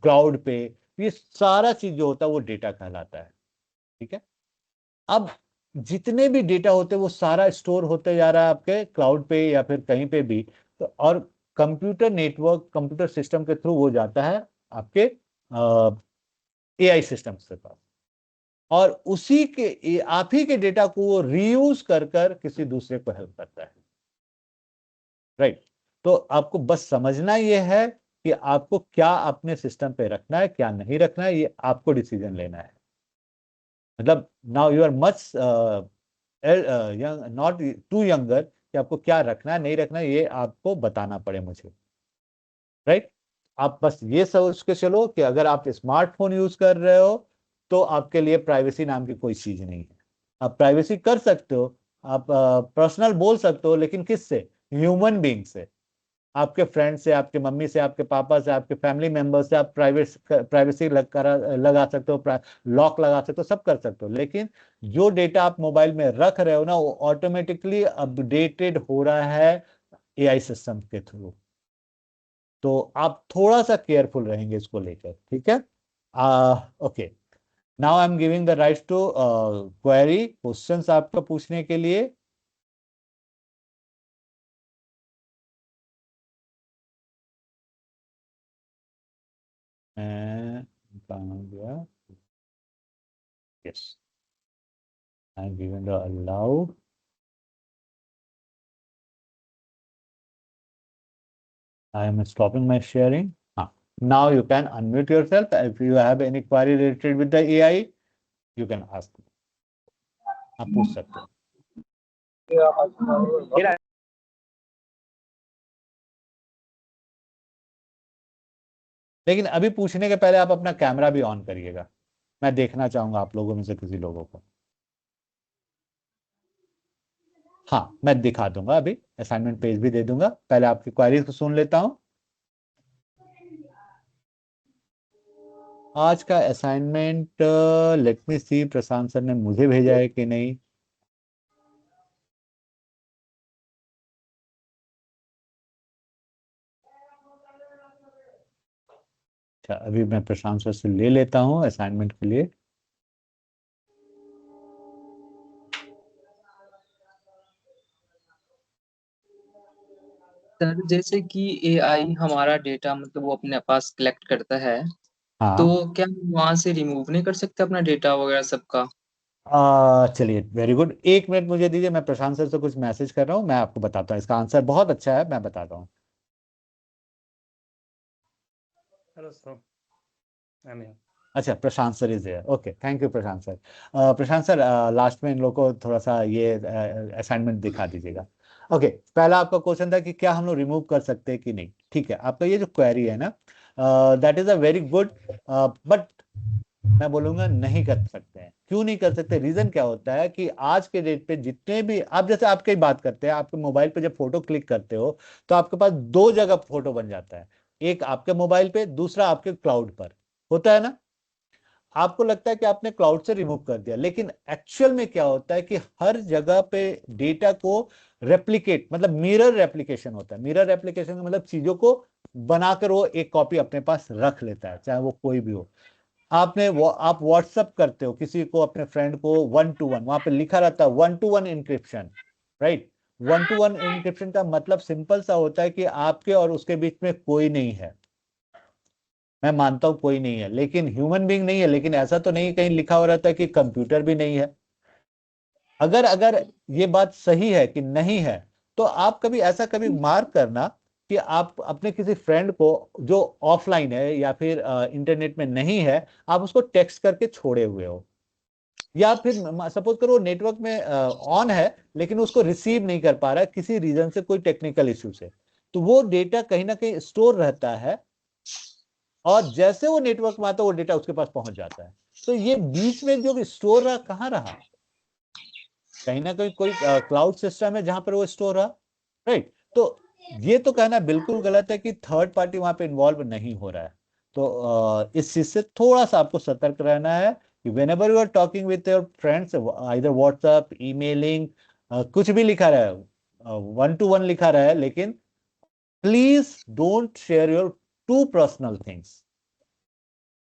क्लाउड पे, ये सारा चीज जो होता है वो डेटा कहलाता है। ठीक है? अब जितने भी डेटा होते हैं वो सारा स्टोर होते जा रहा है आपके क्लाउड पे या फिर कहीं पे भी, तो और कंप्यूटर नेटवर्क, कंप्यूटर सिस्टम के थ्रू वो जाता है आपके एआई सिस्टम के पास, और उसी के आप ही के डेटा को वो रीयूज कर कर किसी दूसरे को हेल्प करता है। राइट? तो आपको बस समझना यह है कि आपको क्या अपने सिस्टम पे रखना है, क्या नहीं रखना है, ये आपको डिसीजन लेना है। मतलब now you are much not too younger कि आपको क्या रखना है नहीं रखना है ये आपको बताना पड़े मुझे। राइट? आप बस ये सोच के चलो कि अगर आप स्मार्टफोन यूज कर रहे हो तो आपके लिए प्राइवेसी नाम की कोई चीज नहीं है। आप प्राइवेसी कर सकते हो, आप पर्सनल बोल सकते हो, लेकिन किससे? ह्यूमन बीइंग से, आपके फ्रेंड से, आपके मम्मी से, आपके पापा से, आपके फैमिली मेंबर से आप प्राइवेसी लगा सकते हो, लॉक लगा सकते हो, सब कर सकते हो। लेकिन जो डेटा आप मोबाइल में रख रहे हो ना, वो ऑटोमेटिकली अपडेटेड हो रहा है एआई सिस्टम के थ्रू। तो आप थोड़ा सा केयरफुल रहेंगे इसको लेकर। ठीक है? Okay, now I am giving the right to query, questions आपको पूछने के लिए। कहाँ गया? Yes, I am giving the allow. I am stopping my sharing. Now you can unmute yourself. If you have any query related with the AI, you can ask. आप पूछ सकते हो। लेकिन अभी पूछने के पहले आप अपना कैमरा भी ऑन करिएगा, मैं देखना चाहूंगा आप लोगों में से किसी लोगों को। हाँ, मैं दिखा दूंगा, अभी असाइनमेंट पेज भी दे दूंगा। पहले आपकी क्वेरीज को सुन लेता हूं। आज का असाइनमेंट लेट मी सी, प्रशांत सर ने मुझे भेजा है कि नहीं। अच्छा, अभी मैं प्रशांत सर से ले लेता हूँ असाइनमेंट के लिए। सर जैसे कि एआई हमारा डेटा मतलब वो अपने पास कलेक्ट करता है, तो हाँ, क्या हम वहां से रिमूव नहीं कर सकते अपना डेटा वगैरह सबका? चलिए, वेरी गुड। 1 मिनट मुझे दीजिए, मैं प्रशांत सर से कुछ मैसेज कर रहा हूँ, मैं आपको बताता हूँ। इसका आंसर बहुत अच्छा है, मैं बताता हूँ। हेलो सर, आई एम अच्छा, Prashant sir is there. Okay, thank you Prashant sir. Prashant sir, last में इन लोगों को थोड़ा सा ये असाइनमेंट दिखा दीजिएगा। ओके, पहला आपका क्वेश्चन था कि क्या हम लोग रिमूव कर सकते हैं कि नहीं। ठीक है, आपका ये जो क्वेरी है ना, that is a very good, but मैं बोलूंगा नहीं कर सकते हैं। क्यों नहीं कर सकते? रीजन क्या होता है कि आज के डेट पे जितने भी आप, जैसे आपकी ही बात करते हैं, आपके मोबाइल पे जब फोटो क्लिक करते हो तो आपके पास 2 जगह फोटो बन जाता है। एक आपके मोबाइल पे, दूसरा आपके क्लाउड पर होता है ना। आपको लगता है कि आपने क्लाउड से रिमूव कर दिया, लेकिन एक्चुअल में क्या होता है कि हर जगह पे डेटा को रेप्लिकेट, मतलब मिरर रेप्लिकेशन होता है। मिरर रेप्लिकेशन का मतलब चीजों को बनाकर वो एक कॉपी अपने पास रख लेता है, चाहे वो कोई भी हो। आप व्हाट्सअप करते हो किसी को, अपने फ्रेंड को, 1 to 1, वहां पे लिखा रहता है 1 to 1 encryption, right. 1 to 1 encryption का मतलब सिंपल सा होता है कि आपके और उसके बीच में कोई नहीं है। मैं मानता हूं कोई नहीं है, लेकिन ह्यूमन बीइंग नहीं है, लेकिन ऐसा तो नहीं कहीं लिखा हो रहता है कि कंप्यूटर भी नहीं है। अगर अगर ये बात सही है कि नहीं है, तो आप कभी ऐसा कभी मार्क करना कि आप अपने किसी फ्रेंड को जो ऑफलाइन है या फिर इंटरनेट में नहीं है, आप उसको टेक्स्ट करके छोड़े हुए हो। या फिर सपोज करो नेटवर्क में ऑन है, लेकिन उसको रिसीव नहीं कर पा रहा है किसी रीजन से, कोई टेक्निकल इश्यू से, तो वो डेटा कहीं ना कहीं स्टोर रहता है, और जैसे वो नेटवर्क में आता है वो डेटा उसके पास पहुंच जाता है। तो ये बीच में जो स्टोर रहा, कहाँ रहा? कहीं ना कहीं कोई क्लाउड सिस्टम है जहां पर वो स्टोर रहा, राइट। तो ये तो कहना बिल्कुल गलत है कि थर्ड पार्टी वहां पे इन्वॉल्व नहीं हो रहा है। तो इस चीज से थोड़ा सा आपको सतर्क रहना है कि whenever you are talking with your friends, either WhatsApp, emailing, कुछ भी लिखा रहा है, 1 to 1 लिखा रहा है, लेकिन please don't share your too personal things.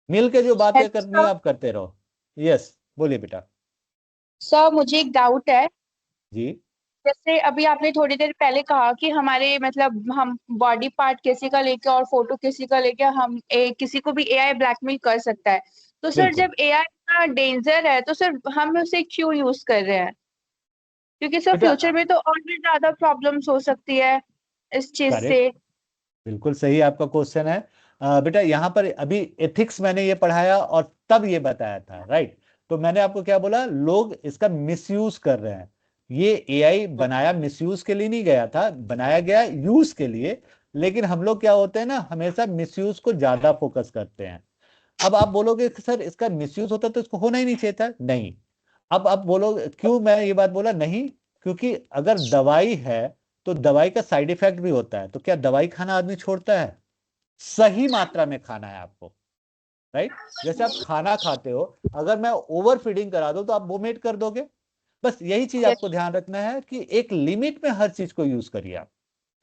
मिल के जो बातें करनी है सर आप करते रहो। यस, बोलिए बेटा। सर, मुझे एक डाउट है। जी। जैसे अभी आपने थोड़ी देर पहले कहा कि हमारे मतलब हम बॉडी पार्ट किसी का लेके और फोटो किसी का लेके हम किसी को भी एआई ब्लैकमेल कर सकता है। तो सर बिल्कुल जब एआई का डेंजर है तो सर हम उसे क्यों यूज कर रहे हैं? क्योंकि सर बेटा, फ्यूचर में तो और भी ज्यादा प्रॉब्लम्स हो सकती है इस चीज से। करेक्ट, बिल्कुल सही आपका क्वेश्चन है। बेटा, यहाँ पर अभी एथिक्स मैंने ये पढ़ाया और तब ये बताया था, राइट। तो मैंने आपको क्या बोला, लोग इसका मिसयूज कर रहे हैं। ये एआई बनाया मिसयूज के लिए नहीं गया था, बनाया गया यूज के लिए। लेकिन हम लोग क्या होते हैं ना, हमेशा मिसयूज को ज्यादा फोकस करते हैं। अब आप बोलोगे कि सर इसका मिसयूज होता तो इसको होना ही नहीं चाहिए था। नहीं। अब आप बोलोगे क्यों मैं ये बात बोला? नहीं, क्योंकि अगर दवाई है तो दवाई का साइड इफेक्ट भी होता है। तो क्या दवाई खाना आदमी छोड़ता है? सही मात्रा में खाना है आपको, राइट। जैसे आप खाना खाते हो, अगर मैं ओवर फीडिंग करा दूं तो आप वोमिट कर दोगे। बस यही चीज आपको ध्यान रखना है कि एक लिमिट में हर चीज को यूज करिए आप।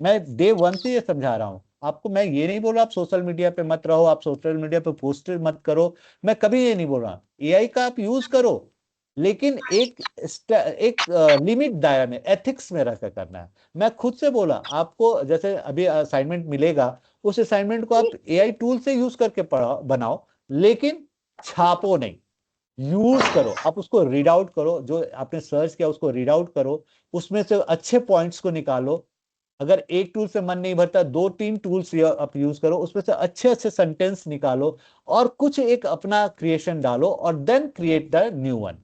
मैं डे 1 से ये समझा रहा हूं आपको। मैं ये नहीं बोल रहा आप सोशल मीडिया पे मत रहो, आप सोशल मीडिया पे पोस्ट मत करो। मैं कभी ये नहीं बोल रहा। एआई का आप यूज करो, लेकिन एक लिमिट दायरा में, एथिक्स में रहकर करना है। मैं खुद से बोला आपको, जैसे अभी असाइनमेंट मिलेगा, उस असाइनमेंट को आप एआई टूल से यूज करके पढ़ाओ, बनाओ, लेकिन छापो नहीं। यूज करो, आप उसको रीड आउट करो, जो आपने सर्च किया उसको रीड आउट करो, उसमें से अच्छे पॉइंट्स को निकालो। अगर एक टूल से मन नहीं भरता, 2-3 टूल्स आप यूज करो, उसमें से अच्छे अच्छे सेंटेंस निकालो, और कुछ एक अपना क्रिएशन डालो, और then create the new one.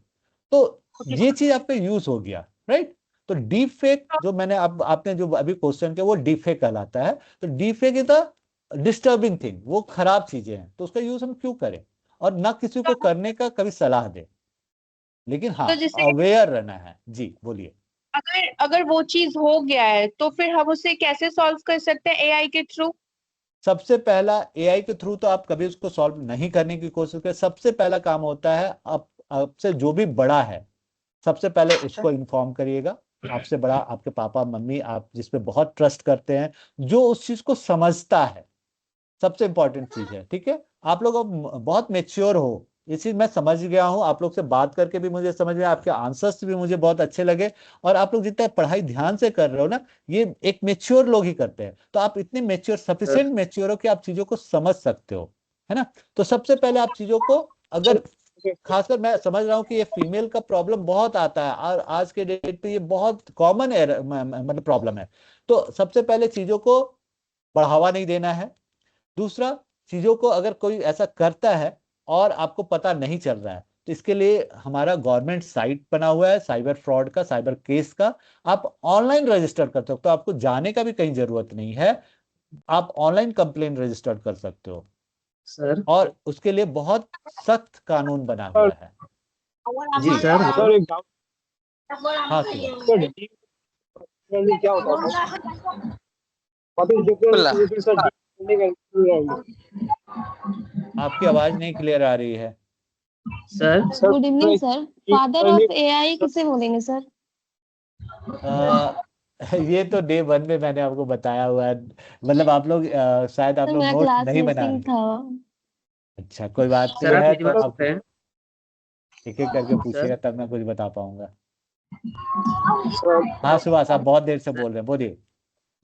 तो ये चीज आपका यूज हो गया, राइट। तो डीप फेक जो मैंने आपने जो अभी क्वेश्चन किया, वो डीप फेक कहलाता है। तो deep fake is the disturbing thing, वो खराब चीजें हैं, तो उसका यूज हम क्यों करें? और ना किसी को करने का कभी सलाह दे, लेकिन हाँ तो जैसे अवेयर रहना है। जी, बोलिए। अगर अगर वो चीज हो गया है तो फिर हम उसे कैसे सॉल्व कर सकते हैं एआई के थ्रू? सबसे पहला, एआई के थ्रू तो आप कभी उसको सॉल्व नहीं करने की कोशिश करें। सबसे पहला काम होता है, आप आपसे जो भी बड़ा है, सबसे पहले उसको इन्फॉर्म करिएगा। आपसे बड़ा, आपके पापा मम्मी, आप जिस पे बहुत ट्रस्ट करते हैं, जो उस चीज को समझता है, सबसे इंपॉर्टेंट चीज है। ठीक है, आप लोग अब बहुत मेच्योर हो, ये चीज मैं समझ गया हूँ। आप लोग से बात करके भी मुझे समझ में, आपके आंसर्स भी मुझे बहुत अच्छे लगे। और आप लोग जितना पढ़ाई ध्यान से कर रहे हो ना, ये एक मेच्योर लोग ही करते हैं। तो आप इतने मेच्योर, सफिशिएंट मेच्योर हो कि आप चीजों को समझ सकते हो, है ना। तो सबसे पहले आप चीजों को, अगर खासकर मैं समझ रहा हूँ कि ये फीमेल का प्रॉब्लम बहुत आता है, और आज के डेट पे ये बहुत कॉमन है, मतलब प्रॉब्लम है। तो सबसे पहले चीजों को बढ़ावा नहीं देना है। दूसरा, चीजों को अगर कोई ऐसा करता है और आपको पता नहीं चल रहा है, तो इसके लिए हमारा गवर्नमेंट साइट बना हुआ है, साइबर फ्रॉड का, साइबर केस का। आप ऑनलाइन रजिस्टर कर सकते हो, तो आपको जाने का भी कहीं जरूरत नहीं है। आप ऑनलाइन कंप्लेन रजिस्टर कर सकते हो, सर। और उसके लिए बहुत सख्त कानून बना हुआ है। जी सर। सर एक डाउट, हाँ सुबह, सर डीप लर्निंग क्या होता है sir? What is difference between sir deep learning and machine learning? आपकी आवाज नहीं क्लियर आ रही है। Sir. Good evening sir. Father of AI किसे बोलेंगे सर? ये तो डे 1 में मैंने आपको बताया हुआ है। मतलब आप लोग शायद आप सर लोग मेरा नोट्स क्लास नहीं बना मिसिंग रहे। था। अच्छा, कोई बात सर नहीं आप है, मेरी तो बात आप सुन रहे हैं? एक एक करके सर। पूछिएगा, तब मैं कुछ बता पाऊंगा। सर हाँ सुभाष, आप बहुत देर से बोल रहे हैं, बोलिए।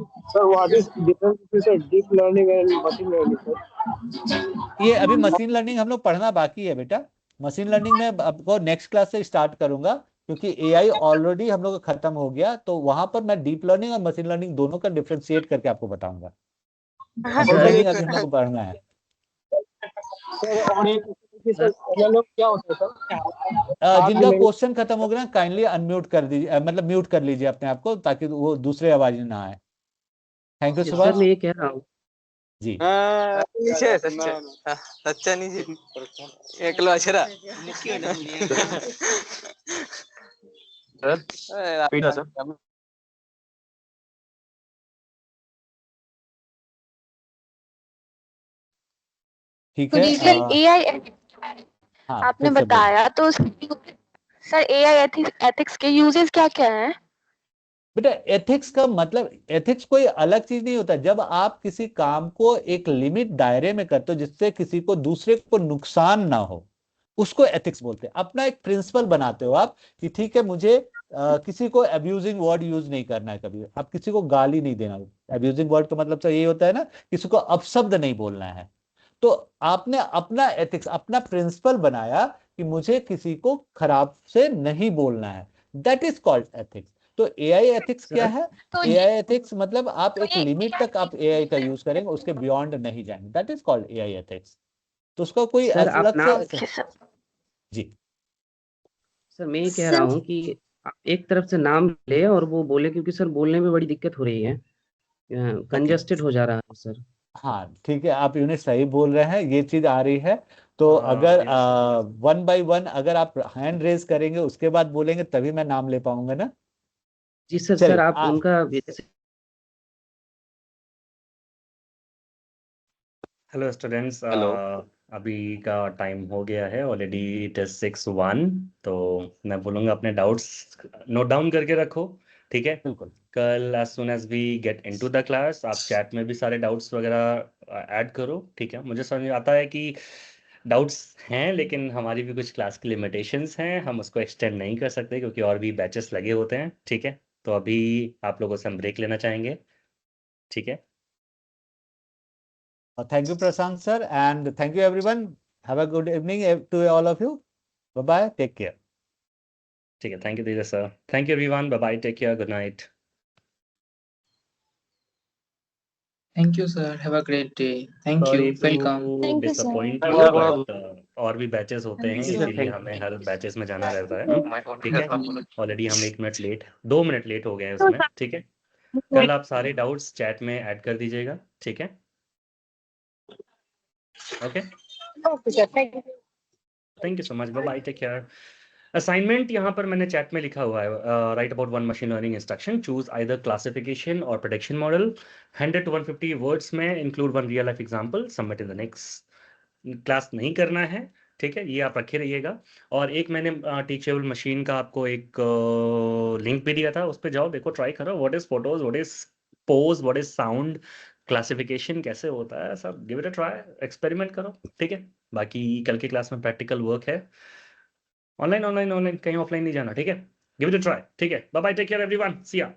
Sir what is difference between sir deep learning and machine learning sir? ये अभी मशीन लर्निंग हम लोग पढ़ना बाकी है बेटा। मशीन लर्निंग में आपको नेक्स्ट क्लास से स्टार्ट करूंगा, क्योंकि एआई ऑलरेडी हम लोग का खत्म हो गया। तो वहां पर मैं डीप लर्निंग और मशीन लर्निंग दोनों का डिफ्रेंशिएट करके आपको बताऊंगा। मशीन सर लर्निंग अभी हम लोग को पढ़ना है। सर और एक सर एलएलएम क्या होता है सर? जिनका क्वेश्चन खत्म हो गया ना, काइंडली अनम्यूट कर दीजिए, मतलब म्यूट कर लीजिए अपने आप को, ताकि वो दूसरे आवाज ना आए। Thank you ji sir, Subhash मैं ये कह रहा हूँ। जी। नीचे सच्चा नीचे एकलो अछरा सर पीटा सर। ठीक गुड है। इवनिंग। एआई हाँ आपने फिर से बोलिए। बताया तो सर एआई एथिक्स के यूजेस क्या क्या हैं? बेटा एथिक्स का मतलब, एथिक्स कोई अलग चीज नहीं होता। जब आप किसी काम को एक लिमिट दायरे में करते हो जिससे किसी को, दूसरे को नुकसान ना हो, उसको एथिक्स बोलते हैं। अपना एक प्रिंसिपल बनाते हो आप कि ठीक है, मुझे किसी को अब्यूजिंग वर्ड यूज नहीं करना है, कभी आप किसी को गाली नहीं देना। अब्यूजिंग वर्ड का मतलब तो ये होता है ना, किसी को अपशब्द नहीं बोलना है। तो आपने अपना एथिक्स, अपना प्रिंसिपल बनाया कि मुझे किसी को खराब से नहीं बोलना है। That is called ethics. तो एआई एथिक्स क्या है? तो एआई एथिक्स मतलब आप तो एक ये लिमिट तक आप एआई का यूज करेंगे, उसके बियॉन्ड नहीं जाएंगे। That is called AI ethics. तो उसका कोई सर आप अलग नाम। से जी। सर मैं ये कह रहा हूँ कि आप एक तरफ से नाम ले और वो बोले, क्योंकि सर बोलने में बड़ी दिक्कत हो रही है, ओके, कंजस्टेड हो जा रहा है सर। हाँ ठीक है, आप यूनिट सही बोल रहे हैं, ये चीज आ रही है। तो अगर 1 बाय 1 अगर आप हैंड रेज करेंगे, उसके बाद बोलेंगे, तभी मैं नाम ले पाऊंगा ना। जी सर। सर चलिए आप उनका हेलो स्टूडेंट्स, हेलो। अभी का टाइम हो गया है ऑलरेडी, इट इज 6:01। तो मैं बोलूँगा अपने डाउट्स नोट डाउन करके रखो, ठीक है। बिल्कुल। कल as soon as we get into the class, आप चैट में भी सारे डाउट्स वगैरह ऐड करो, ठीक है। मुझे समझ आता है कि डाउट्स हैं, लेकिन हमारी भी कुछ क्लास की लिमिटेशंस हैं, हम उसको एक्सटेंड नहीं कर सकते क्योंकि और भी बैचेस लगे होते हैं, ठीक है। तो अभी आप लोगों से हम ब्रेक लेना चाहेंगे, ठीक है। Thank you, Prashant sir, and thank you everyone. Have a good evening to all of you. Bye bye. Take care. ठीक है, thank you Dheeraj sir, thank you everyone, bye bye, take care, good night. Thank you sir, have a great day. Thank you, welcome. Thank you, sir. Disappoint you, but और भी बैचेस होते हैं, Thank you, sir. इसीलिए हमें हर बैचेस में जाना रहता है, ठीक है। ऑलरेडी हम 1 मिनट लेट, 2 मिनट लेट हो गए हैं उसमें, ठीक है। कल आप सारे डाउट्स चैट में ऐड कर दीजिएगा, ठीक है। Okay, thank you so much, bye bye, take care. Assignment यहाँ पर मैंने चैट में लिखा हुआ है, right about 1 machine learning instruction, choose either classification और प्रेडिक्शन मॉडल, 100 to 150 वर्ड्स में include 1 real life example, submit in the next class. नहीं करना है, ठीक है, ये आप रखे रहिएगा। और एक मैंने टीचेबल मशीन का आपको एक लिंक भी दिया था, उस पर जाओ, देखो, ट्राई करो, what is photos, what is pose, what is sound, classification कैसे होता है सब, give it a try, experiment करो, ठीक है। बाकी कल की क्लास में प्रैक्टिकल वर्क है, ऑनलाइन ऑनलाइन ऑनलाइन, कहीं ऑफलाइन नहीं जाना, ठीक है। गिव इट अ ट्राई, ठीक है। Bye bye, take care everyone, see या।